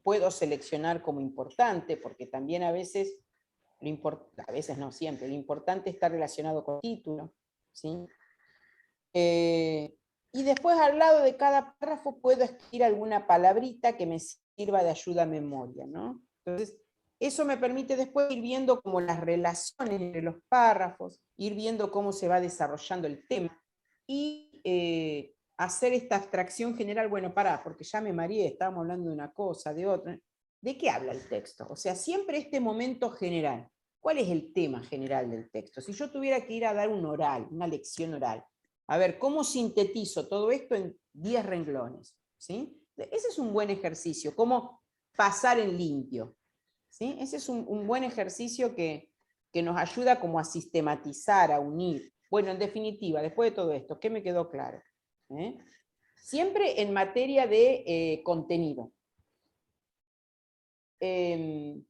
puedo seleccionar como importante, porque también a veces, a veces no siempre, lo importante está relacionado con el título, ¿sí? Y después al lado de cada párrafo puedo escribir alguna palabrita que me sirva de ayuda a memoria, ¿no? Entonces, eso me permite después ir viendo como las relaciones entre los párrafos, ir viendo cómo se va desarrollando el tema, y hacer esta abstracción general, bueno, pará, porque ya me mareé, estábamos hablando de una cosa, de otra, ¿de qué habla el texto? O sea, siempre este momento general. ¿Cuál es el tema general del texto? Si yo tuviera que ir a dar un oral, una lección oral, a ver, ¿cómo sintetizo todo esto en 10 renglones? ¿Sí? Ese es un buen ejercicio, cómo pasar en limpio. ¿Sí? Ese es un buen ejercicio que nos ayuda como a sistematizar, a unir. Bueno, en definitiva, después de todo esto, ¿qué me quedó claro? Siempre en materia de contenido. Bien,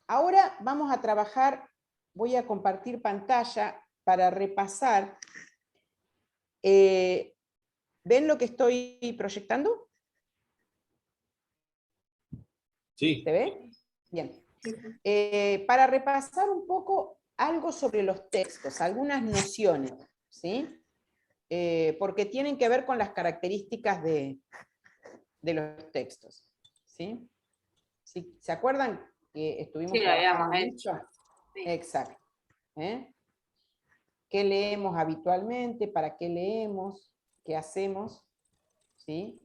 ahora vamos a trabajar, voy a compartir pantalla para repasar. ¿Ven lo que estoy proyectando? Sí. ¿Se ve? Bien. Para repasar un poco algo sobre los textos, algunas nociones, ¿sí? Porque tienen que ver con las características de los textos, ¿sí? ¿Sí? ¿Se acuerdan que estuvimos Sí, lo trabajando habíamos mucho? Sí. Exacto. ¿Qué leemos habitualmente? ¿Para qué leemos? ¿Qué hacemos? ¿Sí?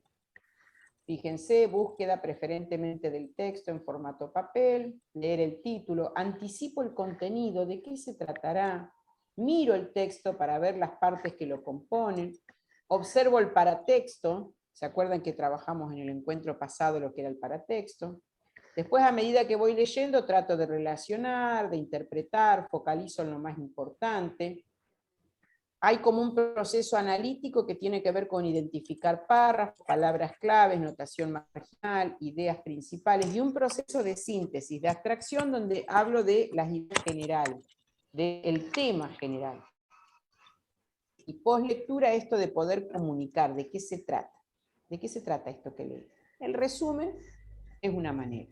Fíjense, búsqueda preferentemente del texto en formato papel, leer el título, anticipo el contenido, de qué se tratará, miro el texto para ver las partes que lo componen, observo el paratexto, ¿se acuerdan que trabajamos en el encuentro pasado lo que era el paratexto? Después, a medida que voy leyendo, trato de relacionar, de interpretar, focalizo en lo más importante. Hay como un proceso analítico que tiene que ver con identificar párrafos, palabras claves, notación marginal, ideas principales, y un proceso de síntesis, de abstracción, donde hablo de las ideas generales, del tema general. Y postlectura, esto de poder comunicar, ¿de qué se trata? ¿De qué se trata esto que leí? El resumen es una manera.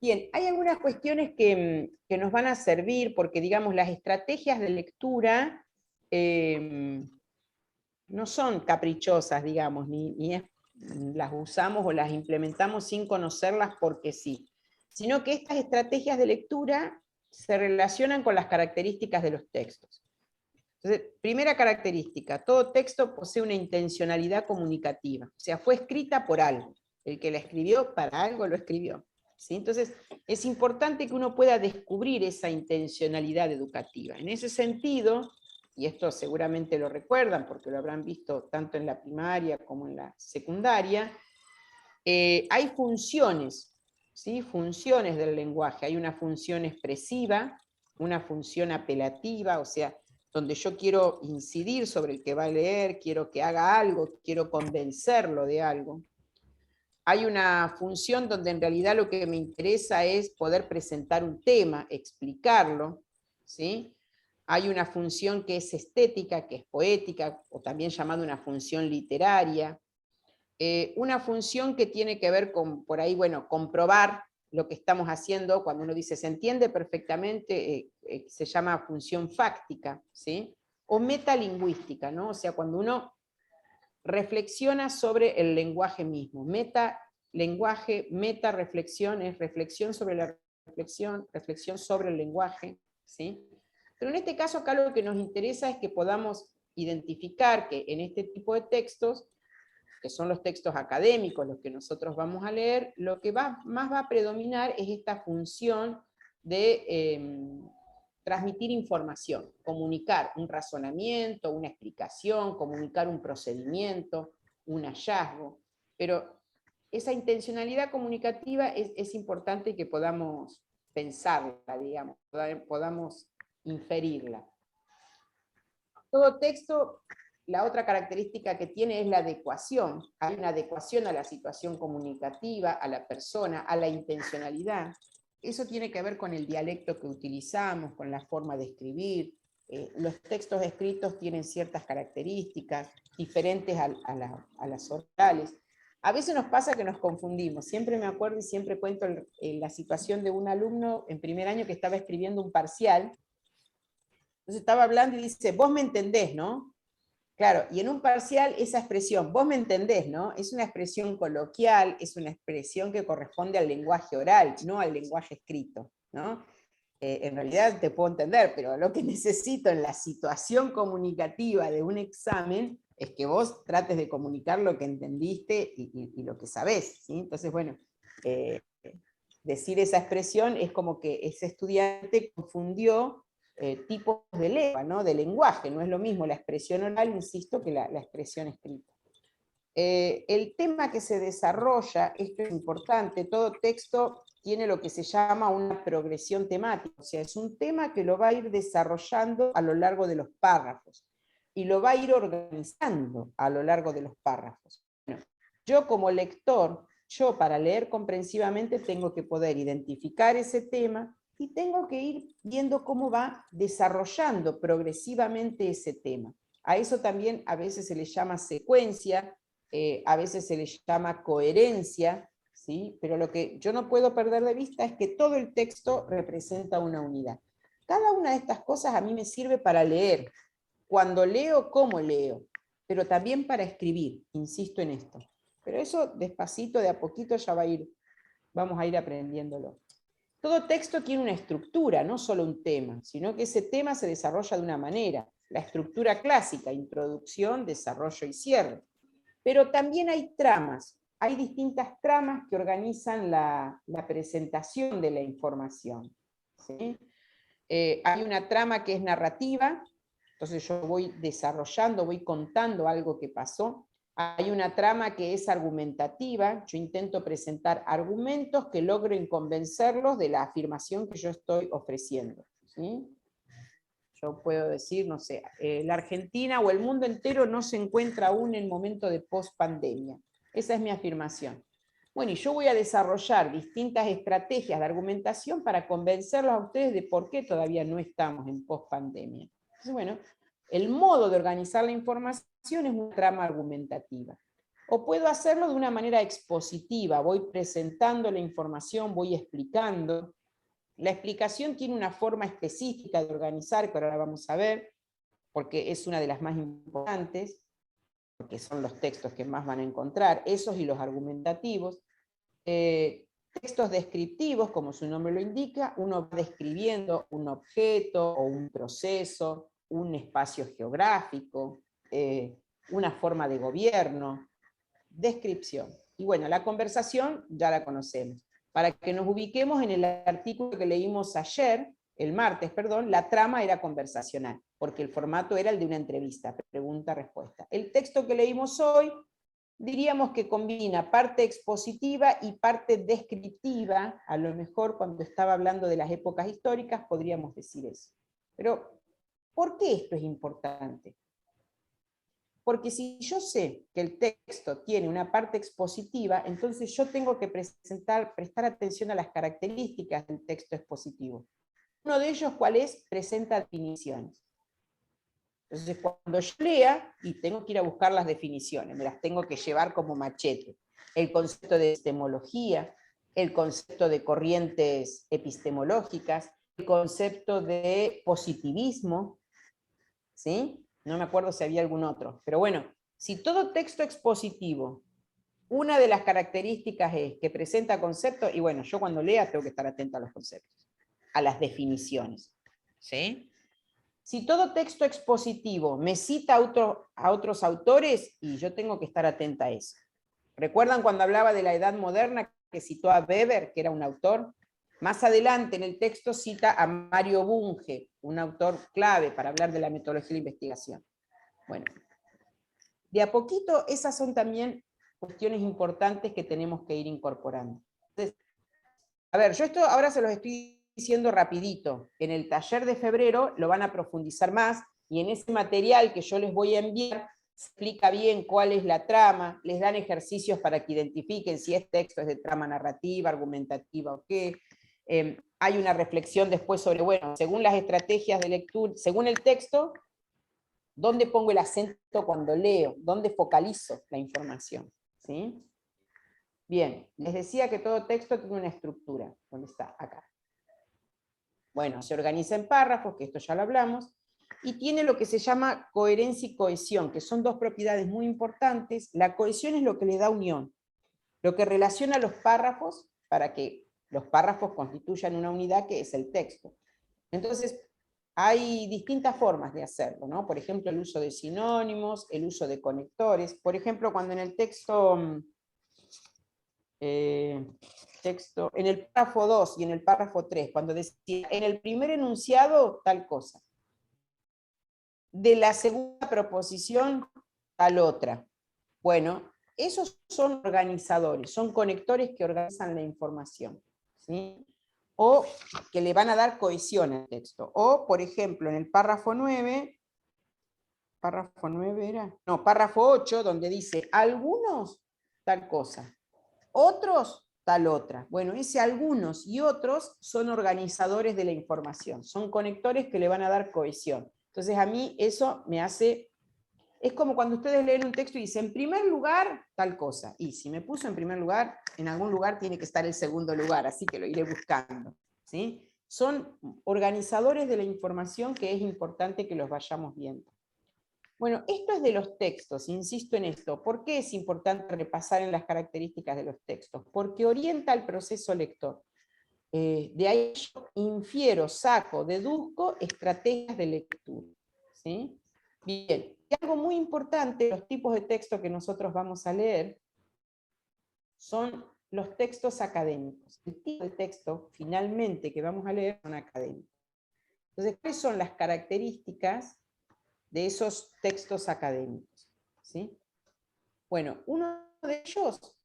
Bien, hay algunas cuestiones que nos van a servir, porque digamos, las estrategias de lectura no son caprichosas, digamos, ni las usamos o las implementamos sin conocerlas porque sí, sino que estas estrategias de lectura se relacionan con las características de los textos. Entonces, primera característica, todo texto posee una intencionalidad comunicativa, o sea, fue escrita por algo, el que la escribió para algo lo escribió. ¿Sí? Entonces, es importante que uno pueda descubrir esa intencionalidad educativa. En ese sentido, y esto seguramente lo recuerdan porque lo habrán visto tanto en la primaria como en la secundaria, hay funciones, ¿sí? Funciones del lenguaje. Hay una función expresiva, una función apelativa, o sea, donde yo quiero incidir sobre el que va a leer, quiero que haga algo, quiero convencerlo de algo. Hay una función donde en realidad lo que me interesa es poder presentar un tema, explicarlo, ¿sí? Hay una función que es estética, que es poética, o también llamada una función literaria. Una función que tiene que ver con, por ahí, bueno, comprobar lo que estamos haciendo. Cuando uno dice se entiende perfectamente, se llama función fáctica, ¿sí? O metalingüística, ¿no? O sea, cuando uno reflexiona sobre el lenguaje mismo. Lenguaje, meta reflexión, es reflexión sobre la reflexión, reflexión sobre el lenguaje, ¿sí? Pero en este caso acá lo que nos interesa es que podamos identificar que en este tipo de textos, que son los textos académicos, los que nosotros vamos a leer, lo que más va a predominar es esta función de transmitir información, comunicar un razonamiento, una explicación, comunicar un procedimiento, un hallazgo, pero esa intencionalidad comunicativa es importante que podamos pensarla, digamos, podamos inferirla. Todo texto, la otra característica que tiene es la adecuación. Hay una adecuación a la situación comunicativa, a la persona, a la intencionalidad. Eso tiene que ver con el dialecto que utilizamos, con la forma de escribir. Los textos escritos tienen ciertas características diferentes a las orales. A veces nos pasa que nos confundimos. Siempre me acuerdo y siempre cuento la situación de un alumno en primer año que estaba escribiendo un parcial. Entonces estaba hablando y dice, vos me entendés, ¿no? Claro, y en un parcial esa expresión, vos me entendés, ¿no? Es una expresión coloquial, es una expresión que corresponde al lenguaje oral, no al lenguaje escrito, ¿no? En realidad te puedo entender, pero lo que necesito en la situación comunicativa de un examen es que vos trates de comunicar lo que entendiste y lo que sabés, ¿sí? Entonces, bueno, decir esa expresión es como que ese estudiante confundió tipos de lengua, ¿no? De lenguaje, no es lo mismo la expresión oral, insisto, que la expresión escrita. El tema que se desarrolla, esto es importante, todo texto tiene lo que se llama una progresión temática, o sea, es un tema que lo va a ir desarrollando a lo largo de los párrafos, y lo va a ir organizando a lo largo de los párrafos. Bueno, yo como lector, yo para leer comprensivamente tengo que poder identificar ese tema, y tengo que ir viendo cómo va desarrollando progresivamente ese tema. A eso también a veces se le llama secuencia, a veces se le llama coherencia, ¿sí? Pero lo que yo no puedo perder de vista es que todo el texto representa una unidad. Cada una de estas cosas a mí me sirve para leer. Cuando leo, ¿cómo leo? Pero también para escribir, insisto en esto. Pero eso despacito, de a poquito ya vamos a ir aprendiéndolo. Todo texto tiene una estructura, no solo un tema, sino que ese tema se desarrolla de una manera. La estructura clásica, introducción, desarrollo y cierre. Pero también hay tramas, hay distintas tramas que organizan la presentación de la información, ¿sí? Hay una trama que es narrativa, entonces yo voy desarrollando, voy contando algo que pasó. Hay una trama que es argumentativa, yo intento presentar argumentos que logren convencerlos de la afirmación que yo estoy ofreciendo, ¿sí? Yo puedo decir, no sé, la Argentina o el mundo entero no se encuentra aún en momento de post-pandemia. Esa es mi afirmación. Bueno, y yo voy a desarrollar distintas estrategias de argumentación para convencerlos a ustedes de por qué todavía no estamos en post-pandemia. Entonces, bueno, el modo de organizar la información es una trama argumentativa. O puedo hacerlo de una manera expositiva, voy presentando la información, voy explicando. La explicación tiene una forma específica de organizar, que ahora vamos a ver, porque es una de las más importantes, porque son los textos que más van a encontrar, esos y los argumentativos. Textos descriptivos, como su nombre lo indica, uno va describiendo un objeto o un proceso, un espacio geográfico, una forma de gobierno, descripción. Y bueno, la conversación ya la conocemos. Para que nos ubiquemos en el artículo que leímos ayer, el martes, perdón, la trama era conversacional, porque el formato era el de una entrevista, pregunta-respuesta. El texto que leímos hoy, diríamos que combina parte expositiva y parte descriptiva, a lo mejor cuando estaba hablando de las épocas históricas podríamos decir eso. Pero, ¿por qué esto es importante? Porque si yo sé que el texto tiene una parte expositiva, entonces yo tengo que prestar atención a las características del texto expositivo. Uno de ellos, ¿cuál es? Presenta definiciones. Entonces, cuando yo lea, y tengo que ir a buscar las definiciones, me las tengo que llevar como machete. El concepto de epistemología, el concepto de corrientes epistemológicas, el concepto de positivismo, ¿sí? No me acuerdo si había algún otro, pero bueno, si todo texto expositivo, una de las características es que presenta conceptos, y bueno, yo cuando lea tengo que estar atenta a los conceptos, a las definiciones, ¿sí? Si todo texto expositivo me cita a otros autores, y yo tengo que estar atenta a eso. ¿Recuerdan cuando hablaba de la Edad Moderna que citó a Weber, que era un autor? Más adelante en el texto cita a Mario Bunge, un autor clave para hablar de la metodología de la investigación. Bueno, de a poquito esas son también cuestiones importantes que tenemos que ir incorporando. Entonces, a ver, yo esto ahora se los estoy diciendo rapidito. En el taller de febrero lo van a profundizar más, y en ese material que yo les voy a enviar se explica bien cuál es la trama, les dan ejercicios para que identifiquen si este texto es de trama narrativa, argumentativa o qué. Hay una reflexión después sobre, bueno, según las estrategias de lectura, según el texto, ¿dónde pongo el acento cuando leo? ¿Dónde focalizo la información? ¿Sí? Bien, les decía que todo texto tiene una estructura. ¿Dónde está? Acá. Bueno, se organiza en párrafos, que esto ya lo hablamos, y tiene lo que se llama coherencia y cohesión, que son dos propiedades muy importantes. La cohesión es lo que le da unión, lo que relaciona los párrafos para que los párrafos constituyan una unidad que es el texto. Entonces, hay distintas formas de hacerlo, ¿no? Por ejemplo, el uso de sinónimos, el uso de conectores. Por ejemplo, cuando en el texto texto, en el párrafo 2 y en el párrafo 3, cuando decía, en el primer enunciado, tal cosa. De la segunda proposición, tal otra. Bueno, esos son organizadores, son conectores que organizan la información, ¿sí? O que le van a dar cohesión al texto. O, por ejemplo, en el párrafo 9, párrafo 9 era, no, párrafo 8, donde dice, algunos, tal cosa, otros, tal otra. Bueno, ese algunos y otros son organizadores de la información, son conectores que le van a dar cohesión. Entonces a mí eso me hace, es como cuando ustedes leen un texto y dicen, en primer lugar, tal cosa. Y si me puso en primer lugar, en algún lugar tiene que estar el segundo lugar, así que lo iré buscando, ¿sí? Son organizadores de la información que es importante que los vayamos viendo. Bueno, esto es de los textos, insisto en esto. ¿Por qué es importante repasar en las características de los textos? Porque orienta el proceso lector. De ahí yo infiero, saco, deduzco estrategias de lectura, ¿sí? Bien, y algo muy importante, los tipos de texto que nosotros vamos a leer son los textos académicos. El tipo de texto, finalmente, que vamos a leer son académicos. Entonces, ¿cuáles son las características de esos textos académicos? ¿Sí? Bueno, uno de ellos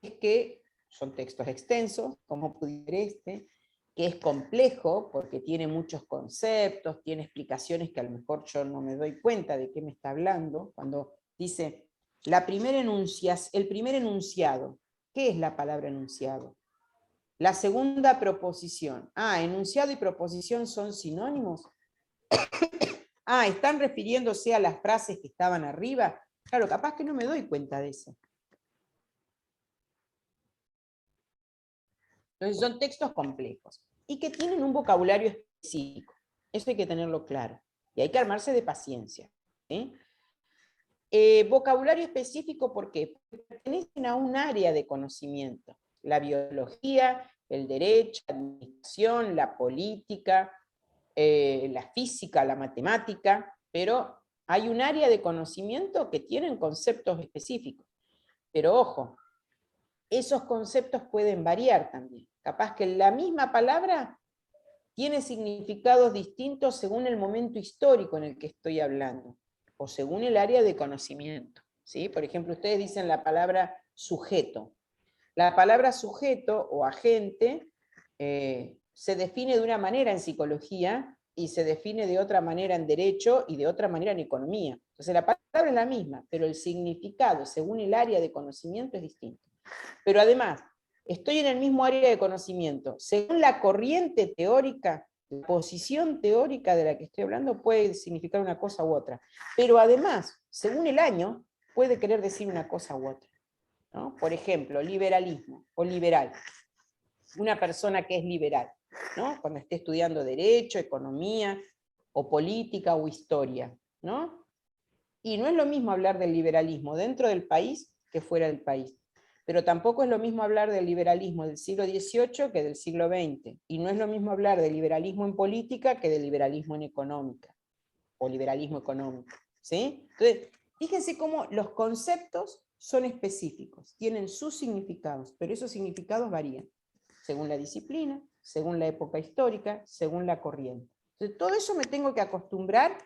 es que son textos extensos, como pudiera este, que es complejo porque tiene muchos conceptos, tiene explicaciones que a lo mejor yo no me doy cuenta de qué me está hablando, cuando dice el primer enunciado. ¿Qué es la palabra enunciado? La segunda proposición. Enunciado y proposición son sinónimos. ¿Están refiriéndose a las frases que estaban arriba? Claro, capaz que no me doy cuenta de eso. Entonces son textos complejos y que tienen un vocabulario específico. Eso hay que tenerlo claro. Y hay que armarse de paciencia, ¿sí? Vocabulario específico, ¿por qué? Porque pertenecen a un área de conocimiento. La biología, el derecho, la administración, la política, la física, la matemática, pero hay un área de conocimiento que tienen conceptos específicos. Pero ojo, esos conceptos pueden variar también. Capaz que la misma palabra tiene significados distintos según el momento histórico en el que estoy hablando, o según el área de conocimiento, ¿sí? Por ejemplo, ustedes dicen la palabra sujeto. La palabra sujeto o agente se define de una manera en psicología y se define de otra manera en derecho y de otra manera en economía. Entonces la palabra es la misma, pero el significado según el área de conocimiento es distinto. Pero además, estoy en el mismo área de conocimiento. Según la corriente teórica, la posición teórica de la que estoy hablando puede significar una cosa u otra. Pero además, según el año, puede querer decir una cosa u otra, ¿no? Por ejemplo, liberalismo o liberal. Una persona que es liberal, ¿no? Cuando esté estudiando derecho, economía, o política o historia, ¿no? Y no es lo mismo hablar del liberalismo dentro del país que fuera del país. Pero tampoco es lo mismo hablar del liberalismo del siglo XVIII que del siglo XX. Y no es lo mismo hablar de liberalismo en política que de liberalismo en económica, o liberalismo económico, ¿sí? Entonces, fíjense cómo los conceptos son específicos, tienen sus significados, pero esos significados varían, según la disciplina, según la época histórica, según la corriente. Entonces, todo eso me tengo que acostumbrar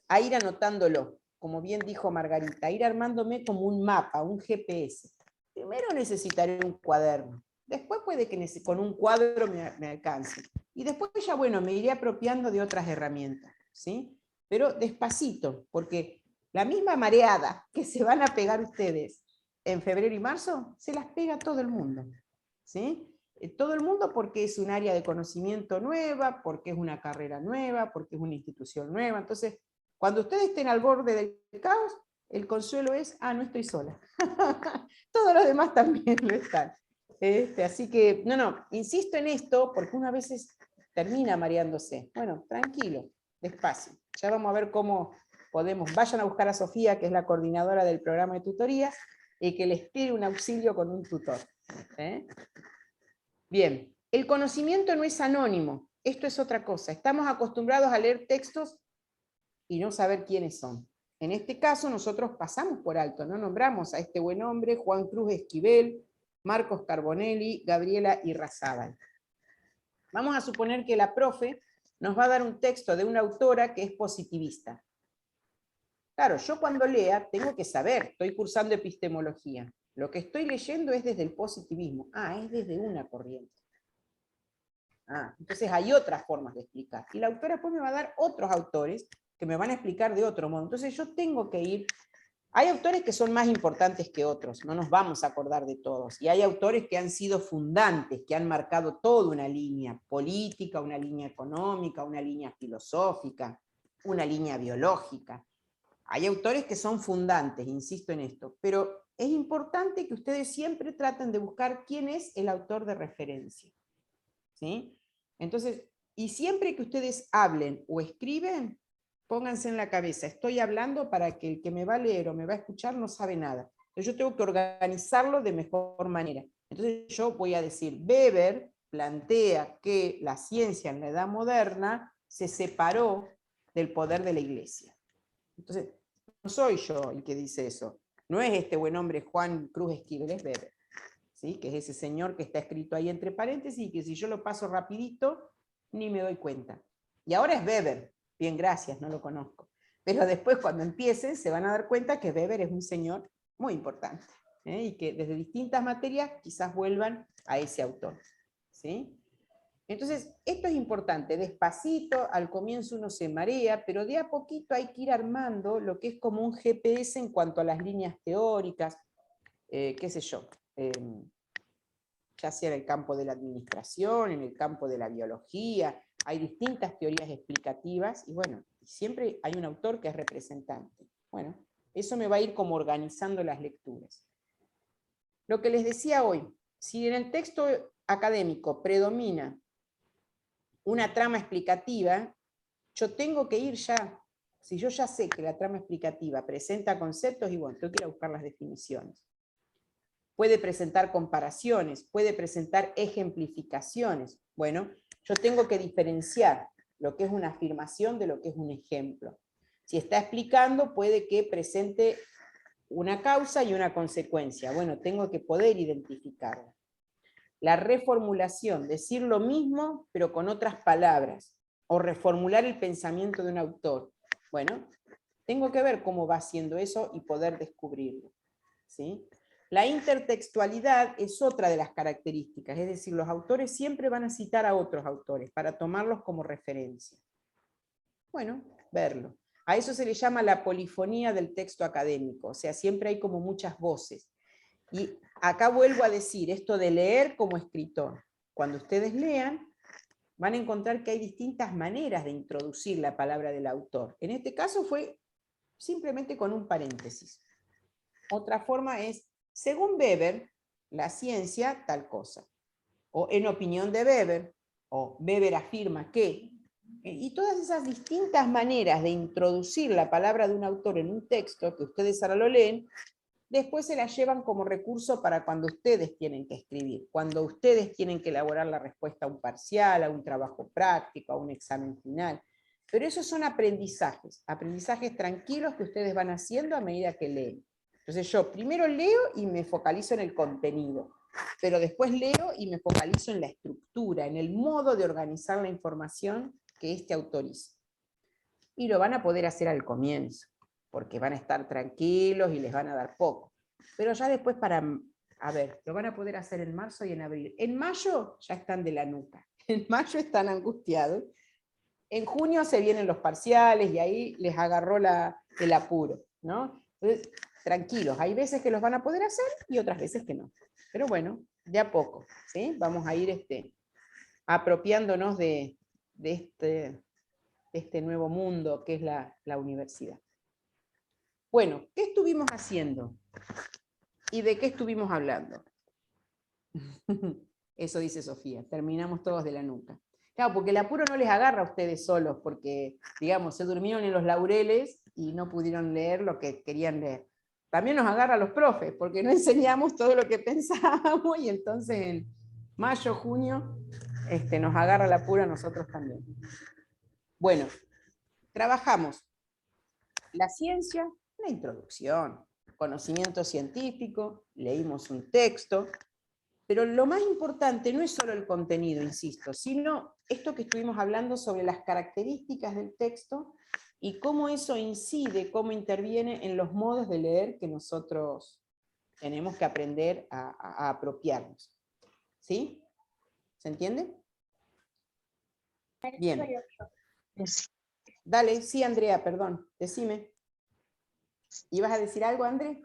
a ir anotándolo, como bien dijo Margarita, a ir armándome como un mapa, un GPS. Primero necesitaré un cuaderno, después puede que con un cuadro me alcance, y después ya, bueno, me iré apropiando de otras herramientas, ¿sí? Pero despacito, porque la misma mareada que se van a pegar ustedes en febrero y marzo, se las pega todo el mundo, ¿sí? Todo el mundo porque es un área de conocimiento nueva, porque es una carrera nueva, porque es una institución nueva. Entonces, cuando ustedes estén al borde del caos, el consuelo es, no estoy sola. Todos los demás también lo están. Así que, insisto en esto, porque uno a veces termina mareándose. Bueno, tranquilo, despacio. Ya vamos a ver cómo podemos. Vayan a buscar a Sofía, que es la coordinadora del programa de tutorías, y que les pide un auxilio con un tutor. Bien, el conocimiento no es anónimo. Esto es otra cosa. Estamos acostumbrados a leer textos y no saber quiénes son. En este caso nosotros pasamos por alto, no nombramos a este buen hombre, Juan Cruz Esquivel, Marcos Carbonelli, Gabriela Irrazábal. Vamos a suponer que la profe nos va a dar un texto de una autora que es positivista. Claro, yo cuando lea tengo que saber, estoy cursando epistemología. Lo que estoy leyendo es desde el positivismo. Ah, es desde una corriente. Ah, entonces hay otras formas de explicar. Y la autora después me va a dar otros autores que me van a explicar de otro modo. Entonces yo tengo que ir... Hay autores que son más importantes que otros, no nos vamos a acordar de todos. Y hay autores que han sido fundantes, que han marcado toda una línea política, una línea económica, una línea filosófica, una línea biológica. Hay autores que son fundantes, insisto en esto, pero es importante que ustedes siempre traten de buscar quién es el autor de referencia. ¿Sí? Entonces, y siempre que ustedes hablen o escriben, pónganse en la cabeza, estoy hablando para que el que me va a leer o me va a escuchar no sabe nada. Entonces yo tengo que organizarlo de mejor manera. Entonces yo voy a decir, Weber plantea que la ciencia en la Edad Moderna se separó del poder de la Iglesia. Entonces, no soy yo el que dice eso. No es este buen hombre Juan Cruz Esquivel, es Weber. ¿Sí? Que es ese señor que está escrito ahí entre paréntesis y que si yo lo paso rapidito, ni me doy cuenta. Y ahora es Weber. Bien, gracias, no lo conozco. Pero después cuando empiecen se van a dar cuenta que Weber es un señor muy importante. Y que desde distintas materias quizás vuelvan a ese autor. ¿Sí? Entonces, esto es importante. Despacito, al comienzo uno se marea, pero de a poquito hay que ir armando lo que es como un GPS en cuanto a las líneas teóricas, qué sé yo, ya sea en el campo de la administración, en el campo de la biología, hay distintas teorías explicativas, y bueno, siempre hay un autor que es representante. Bueno, eso me va a ir como organizando las lecturas. Lo que les decía hoy, si en el texto académico predomina una trama explicativa, yo tengo que ir ya, si yo ya sé que la trama explicativa presenta conceptos, y bueno, tengo que ir a buscar las definiciones. Puede presentar comparaciones, puede presentar ejemplificaciones. Bueno, yo tengo que diferenciar lo que es una afirmación de lo que es un ejemplo. Si está explicando, puede que presente una causa y una consecuencia. Bueno, tengo que poder identificarla. La reformulación, decir lo mismo, pero con otras palabras, o reformular el pensamiento de un autor. Bueno, tengo que ver cómo va haciendo eso y poder descubrirlo. ¿Sí? La intertextualidad es otra de las características, es decir, los autores siempre van a citar a otros autores para tomarlos como referencia. Bueno, verlo. A eso se le llama la polifonía del texto académico, o sea, siempre hay como muchas voces. Y acá vuelvo a decir esto de leer como escritor. Cuando ustedes lean, van a encontrar que hay distintas maneras de introducir la palabra del autor. En este caso fue simplemente con un paréntesis. Otra forma es, según Weber, la ciencia tal cosa. O en opinión de Weber, o Weber afirma que. Y todas esas distintas maneras de introducir la palabra de un autor en un texto, que ustedes ahora lo leen, después se las llevan como recurso para cuando ustedes tienen que escribir, cuando ustedes tienen que elaborar la respuesta a un parcial, a un trabajo práctico, a un examen final. Pero esos son aprendizajes tranquilos que ustedes van haciendo a medida que leen. Entonces yo primero leo y me focalizo en el contenido, pero después leo y me focalizo en la estructura, en el modo de organizar la información que este autor hizo. Y lo van a poder hacer al comienzo, porque van a estar tranquilos y les van a dar poco. Pero ya después lo van a poder hacer en marzo y en abril. En mayo ya están de la nuca, en mayo están angustiados, en junio se vienen los parciales y ahí les agarró el apuro, ¿no? Entonces, tranquilos, hay veces que los van a poder hacer y otras veces que no. Pero bueno, de a poco, ¿sí? Vamos a ir apropiándonos de este nuevo mundo que es la universidad. Bueno, ¿qué estuvimos haciendo? ¿Y de qué estuvimos hablando? Eso dice Sofía, terminamos todos de la nuca. Claro, porque el apuro no les agarra a ustedes solos, porque, digamos, se durmieron en los laureles y no pudieron leer lo que querían leer. También nos agarra a los profes, porque no enseñamos todo lo que pensábamos, y entonces en mayo, junio, nos agarra el apuro a nosotros también. Bueno, trabajamos la ciencia, la introducción, conocimiento científico, leímos un texto, Pero lo más importante no es solo el contenido, insisto, sino esto que estuvimos hablando sobre las características del texto y cómo eso incide, cómo interviene en los modos de leer que nosotros tenemos que aprender a apropiarnos. ¿Sí? ¿Se entiende? Bien. Dale, sí, Andrea, perdón, decime. ¿Ibas a decir algo, André?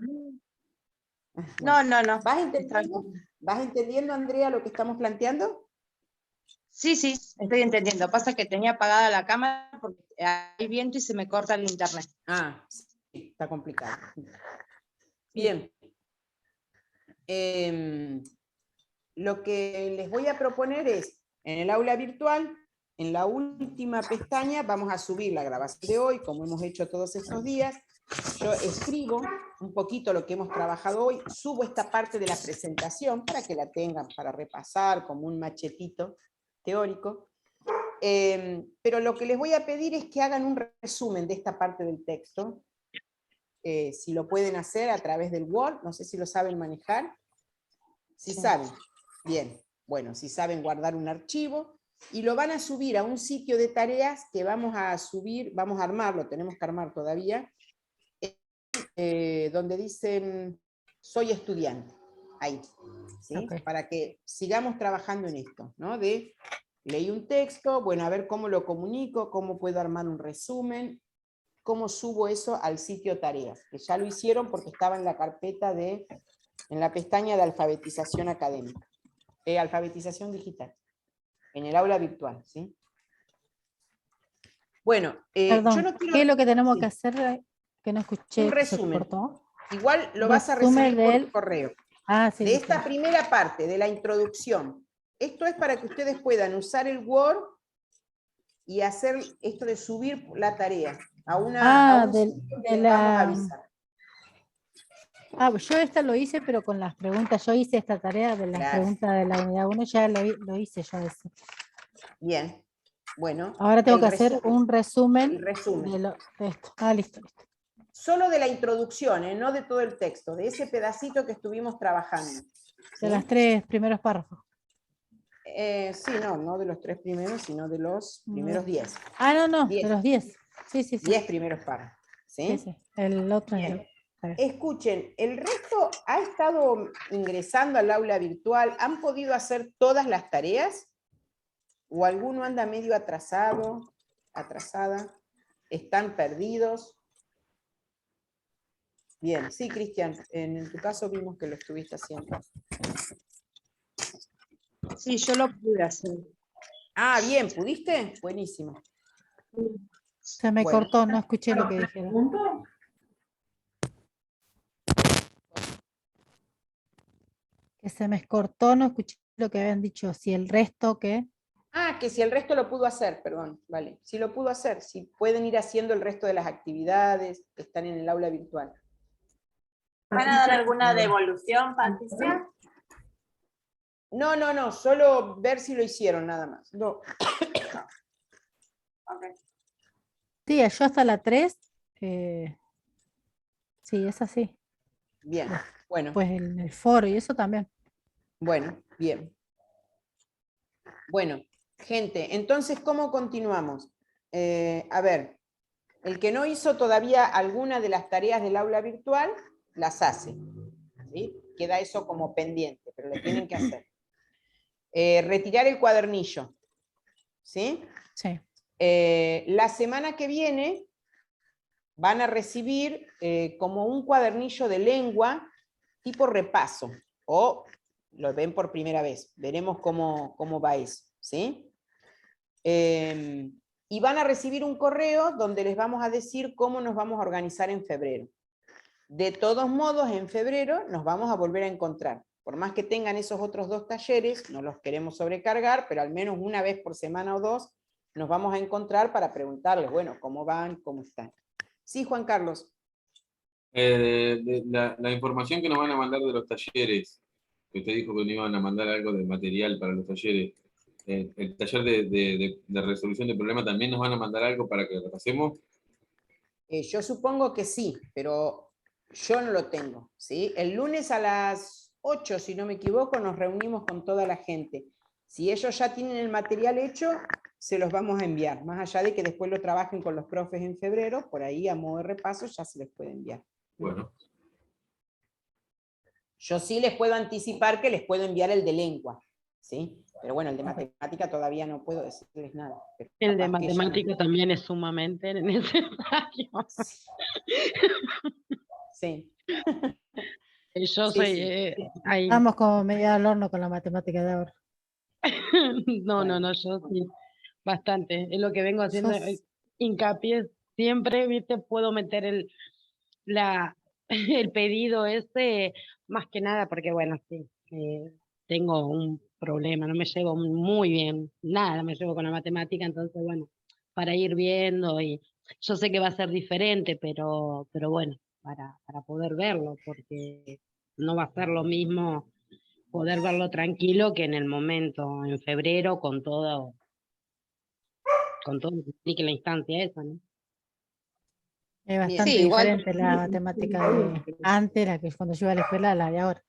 No. ¿Vas entendiendo, Andrea, lo que estamos planteando? Sí, estoy entendiendo. Pasa que tenía apagada la cámara porque hay viento y se me corta el internet. Ah, sí, está complicado. Bien. Lo que les voy a proponer es, en el aula virtual, en la última pestaña, vamos a subir la grabación de hoy, como hemos hecho todos estos días. Yo escribo un poquito lo que hemos trabajado hoy, subo esta parte de la presentación para que la tengan para repasar como un machetito teórico. Pero lo que les voy a pedir es que hagan un resumen de esta parte del texto, si lo pueden hacer a través del Word, no sé si lo saben manejar. Si saben, bien, bueno, si saben guardar un archivo, y lo van a subir a un sitio de tareas que vamos a subir, vamos a armarlo, tenemos que armar todavía, donde dicen, soy estudiante, ahí, ¿sí? Okay. Para que sigamos trabajando en esto, ¿no? De, leí un texto, bueno, a ver cómo lo comunico, cómo puedo armar un resumen, cómo subo eso al sitio tareas, que ya lo hicieron porque estaba en la carpeta de, en la pestaña de alfabetización académica, alfabetización digital, en el aula virtual, ¿sí? Bueno, Perdón, yo no quiero... ¿qué es lo que tenemos sí, que hacer? Que no escuché, un que se resumen. cortó. Igual lo Un vas a resumen recibir por del- correo. Ah, sí. De listo. esta primera parte, de la introducción. Esto es para que ustedes puedan usar el Word y hacer esto de subir la tarea a a un sitio que les vamos a avisar. Pues yo esta lo hice, pero con las preguntas. Yo hice esta tarea de las Claro. preguntas de la unidad 1, ya lo hice yo eso. Bien, bueno. Ahora tengo el que hacer un resumen, el resumen. de esto. Ah, listo. Solo de la introducción, no de todo el texto, de ese pedacito que estuvimos trabajando. De los 3 primeros párrafos. Sí, no de los 3 primeros, sino de los primeros 10. No, 10. de los 10. Sí. 10 primeros párrafos. ¿Sí? Sí. El otro es Bien. el- Escuchen, ¿el resto ha estado ingresando al aula virtual? ¿Han podido hacer todas las tareas? ¿O alguno anda medio atrasado, atrasada? ¿Están perdidos? Bien, sí, Cristian, en tu caso vimos que lo estuviste haciendo. Sí, yo lo pude hacer. Ah, bien, ¿pudiste? Buenísimo. Se me Bueno. cortó, no escuché lo que dijeron. ¿Punto? Que se me cortó, no escuché lo que habían dicho. Si el resto, ¿qué? Ah, que si el resto lo pudo hacer, perdón, vale. Si lo pudo hacer, si pueden ir haciendo el resto de las actividades que están en el aula virtual. ¿Van a dar alguna devolución, Patricia? No, solo ver si lo hicieron nada más. No. Okay. Sí, yo hasta la 3. Sí, es así. Bien, bueno. Pues el foro y eso también. Bueno, bien. Bueno, gente, entonces, ¿cómo continuamos? A ver, el que no hizo todavía alguna de las tareas del aula virtual, las hace. ¿Sí? Queda eso como pendiente, pero lo tienen que hacer. Retirar el cuadernillo. ¿Sí? Sí. La semana que viene van a recibir como un cuadernillo de lengua tipo repaso, o lo ven por primera vez, veremos cómo va eso, ¿sí? Y van a recibir un correo donde les vamos a decir cómo nos vamos a organizar en febrero. De todos modos, en febrero nos vamos a volver a encontrar. Por más que tengan esos otros 2 talleres, no los queremos sobrecargar, pero al menos una vez por semana o 2 nos vamos a encontrar para preguntarles, bueno, ¿cómo van? ¿Cómo están? Sí, Juan Carlos. La información que nos van a mandar de los talleres, que usted dijo que nos iban a mandar algo de material para los talleres, el taller de resolución de problemas también nos van a mandar algo para que repasemos. Yo supongo que sí, pero yo no lo tengo, ¿sí? El lunes a las 8, si no me equivoco, nos reunimos con toda la gente. Si ellos ya tienen el material hecho, se los vamos a enviar. Más allá de que después lo trabajen con los profes en febrero, por ahí a modo de repaso ya se les puede enviar. Bueno. Yo sí les puedo anticipar que les puedo enviar el de lengua, ¿sí? Pero bueno, el de matemática todavía no puedo decirles nada. El de Capaz que ya- matemática también es sumamente necesario. Sí. Yo Sí, soy, sí. ahí, Estamos como medio al horno con la matemática de ahora. no, yo sí, bastante. Es lo que vengo haciendo, Sos- hincapié siempre, viste, puedo meter el pedido ese, más que nada, porque bueno, sí, tengo un problema, no me llevo muy bien, nada me llevo con la matemática, entonces bueno, para ir viendo, y yo sé que va a ser diferente, pero bueno, para poder verlo, porque no va a ser lo mismo poder verlo tranquilo que en el momento, en febrero, con todo lo que implique la instancia esa, ¿no? Es Bien. bastante Sí, igual. diferente la matemática de antes, la que cuando yo iba a la escuela, a la de ahora.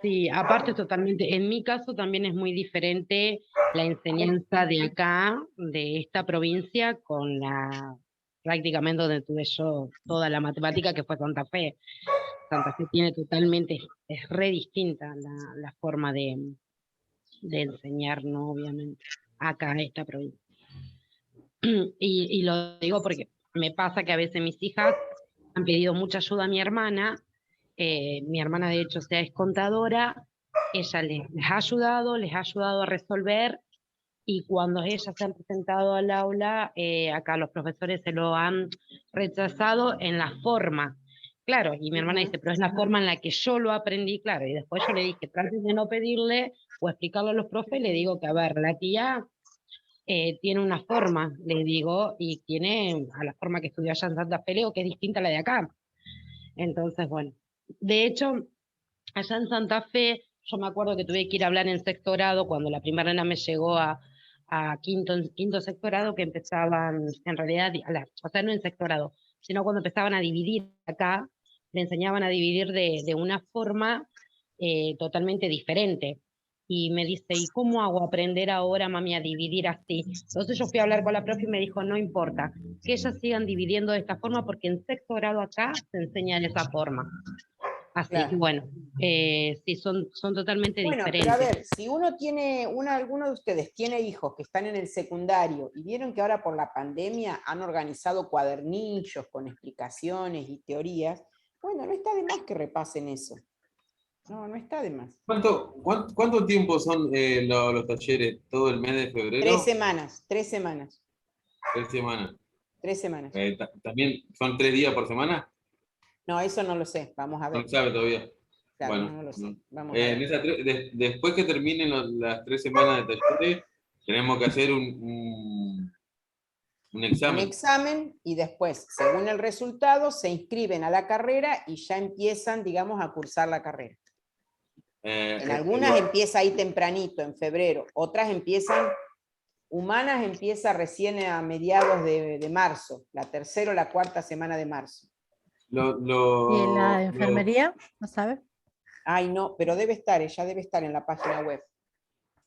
Sí, aparte totalmente, en mi caso también es muy diferente la enseñanza de acá, de esta provincia, con la prácticamente donde tuve yo toda la matemática, que fue Santa Fe. Santa Fe tiene totalmente, es re distinta la forma de enseñar, ¿no? Obviamente, acá esta provincia. Y lo digo porque me pasa que a veces mis hijas han pedido mucha ayuda a mi hermana de hecho sea es contadora, ella les ha ayudado a resolver, y cuando ellas se han presentado al aula, acá los profesores se lo han rechazado en la forma. Claro, y mi hermana dice, pero es la forma en la que yo lo aprendí, claro, y después yo le dije, trates de no pedirle o explicarle a los profes, le digo que, a ver, la tía tiene una forma, le digo, y tiene a la forma que estudió allá en Santa Fe, le digo que es distinta a la de acá. Entonces, bueno, de hecho, allá en Santa Fe, yo me acuerdo que tuve que ir a hablar en sexto grado cuando la primera nena me llegó a quinto sexto grado, que empezaban, en realidad, o sea, no en sexto grado, sino cuando empezaban a dividir acá, le enseñaban a dividir de una forma totalmente diferente. Y me dice, ¿y cómo hago aprender ahora, mami, a dividir así? Entonces yo fui a hablar con la profe y me dijo, no importa, que ellas sigan dividiendo de esta forma porque en sexto grado acá se enseña de esa forma. Así que Claro. bueno, sí, son totalmente Bueno, pero a diferentes. ver, si uno tiene, alguno de ustedes tiene hijos que están en el secundario y vieron que ahora por la pandemia han organizado cuadernillos con explicaciones y teorías, bueno, no está de más que repasen eso. No está de más. ¿Cuánto tiempo son los talleres? ¿Todo el mes de febrero? 3 semanas, 3 semanas, 3 semanas. 3 semanas. ¿También son 3 días por semana? No, eso no lo sé, vamos a No ver. lo sabe todavía. Claro, Bueno, no lo sé. no. Vamos a ver. En después que terminen las 3 semanas de talleres, tenemos que hacer un Un examen. examen y después, según el resultado, se inscriben a la carrera y ya empiezan, digamos, a cursar la carrera. En algunas empieza ahí tempranito, en febrero, otras empiezan, humanas empieza recién a mediados de marzo, la tercera o la cuarta semana de marzo. ¿Y en la enfermería? ¿No sabe? Ay, no, pero debe estar, ella debe estar en la página web.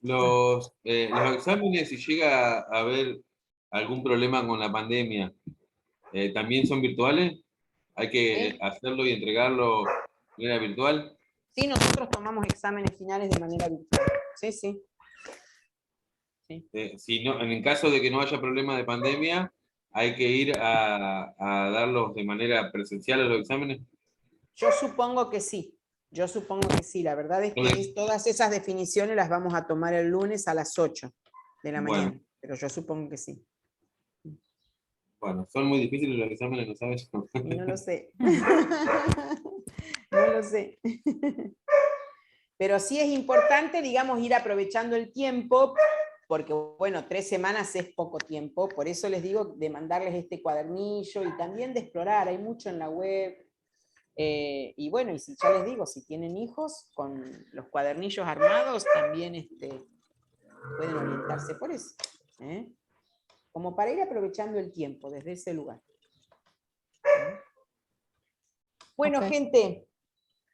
Los exámenes, si llega a haber algún problema con la pandemia, ¿también son virtuales? ¿Hay que ¿Sí? hacerlo y entregarlo de manera virtual? Sí, nosotros tomamos exámenes finales de manera virtual. Sí, sí. Si no, en el caso de que no haya problema de pandemia, ¿hay que ir a darlos de manera presencial a los exámenes? Yo supongo que sí. Yo supongo que sí. La verdad es que todas esas definiciones las vamos a tomar el lunes a las 8 de la mañana. Pero yo supongo que sí. Bueno, son muy difíciles los exámenes, ¿no sabes? Y no lo sé. No lo sé. Pero sí es importante, digamos, ir aprovechando el tiempo, porque, bueno, 3 semanas es poco tiempo, por eso les digo de mandarles este cuadernillo y también de explorar, hay mucho en la web. Y bueno, y si ya les digo, si tienen hijos, con los cuadernillos armados, también pueden orientarse por eso. Como para ir aprovechando el tiempo desde ese lugar. Bueno, Ok. gente,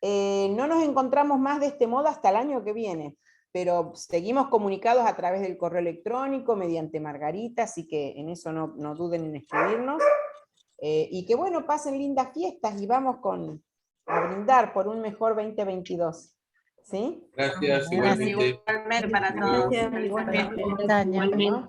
no nos encontramos más de este modo hasta el año que viene, pero seguimos comunicados a través del correo electrónico, mediante Margarita, así que en eso no duden en escribirnos. Y que bueno, pasen lindas fiestas y vamos a brindar por un mejor 2022. ¿Sí? Gracias, Gracias. igualmente. Igualmente para todos. Igualmente. Igualmente.